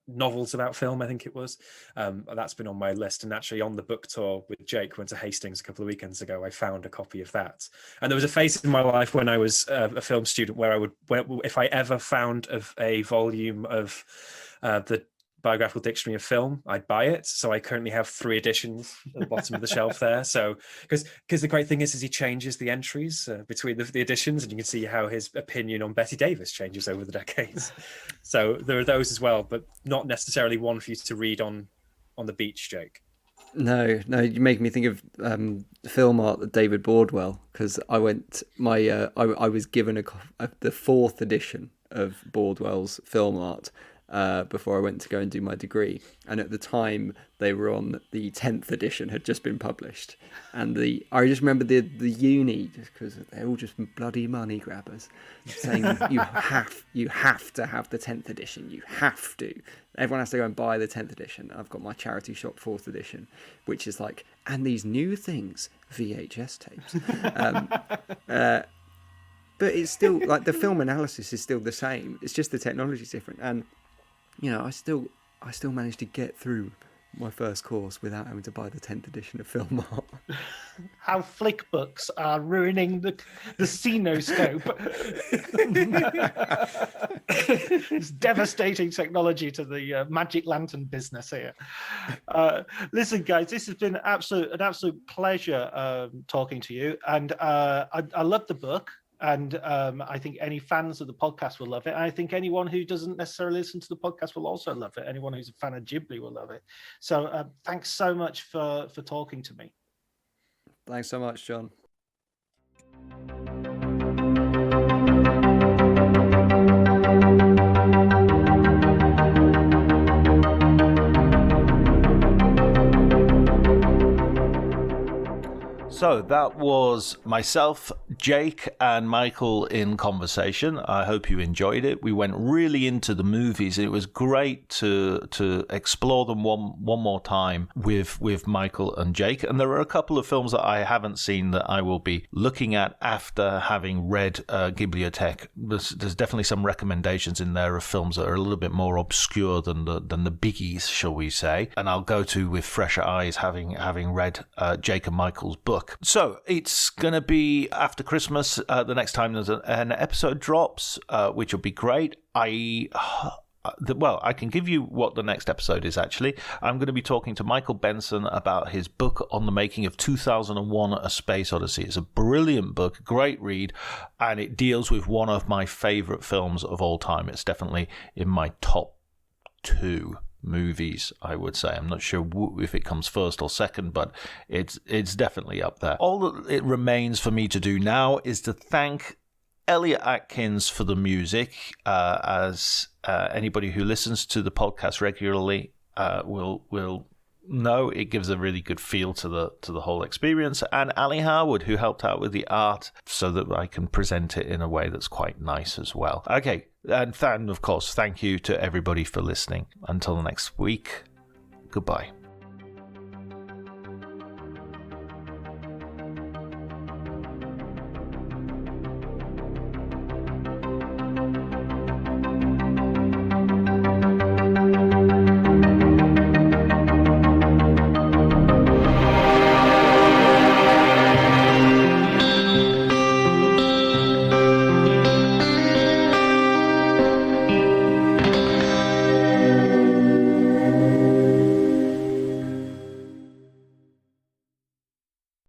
novels about film, I think it was. That's been on my list, and actually on the book tour with Jake, went to Hastings a couple of weekends ago, I found a copy of that. And there was a phase in my life when I was a film student where if I ever found a volume of the Biographical Dictionary of Film, I'd buy it. So I currently have 3 editions at the bottom of the shelf there. So because the great thing is he changes the entries between the editions, and you can see how his opinion on Betty Davis changes over the decades. So there are those as well, but not necessarily one for you to read on the beach, Jake. No, you make me think of film art that David Bordwell, because I went I was given the 4th edition of Bordwell's film art before I went to go and do my degree, and at the time they were on the 10th edition, had just been published, and I just remember the uni, just because they're all just bloody money grabbers, saying you have to have the 10th edition, you have to. Everyone has to go and buy the 10th edition. I've got my charity shop 4th edition, which is like, and these new things, VHS tapes. But it's still like the film analysis is still the same. It's just the technology is different, and I still managed to get through my first course without having to buy the 10th edition of film art. How flick books are ruining the cinoscope. It's devastating technology to the magic lantern business here. Listen, guys, this has been an absolute pleasure talking to you, and I love the book. And I think any fans of the podcast will love it. I think anyone who doesn't necessarily listen to the podcast will also love it. Anyone who's a fan of Ghibli will love it. So thanks so much for talking to me. Thanks so much, John. So that was myself, Jake, and Michael in conversation. I hope you enjoyed it. We went really into the movies. It was great to explore them one more time with Michael and Jake. And there are a couple of films that I haven't seen that I will be looking at after having read Ghibliotheque. There's definitely some recommendations in there of films that are a little bit more obscure than the biggies, shall we say. And I'll go to with fresher eyes having read Jake and Michael's book. So it's going to be after Christmas, the next time there's an episode drops, which will be great. I can give you what the next episode is, actually. I'm going to be talking to Michael Benson about his book on the making of 2001 A Space Odyssey. It's a brilliant book, great read, and it deals with one of my favourite films of all time. It's definitely in my top 2 movies, I would say. I'm not sure if it comes first or second, but it's definitely up there. All that it remains for me to do now is to thank Elliot Atkins for the music, as anybody who listens to the podcast regularly will know. It gives a really good feel to the whole experience, and Ali Harwood, who helped out with the art so that I can present it in a way that's quite nice as well. Okay, and of course, thank you to everybody for listening. Until next week, goodbye.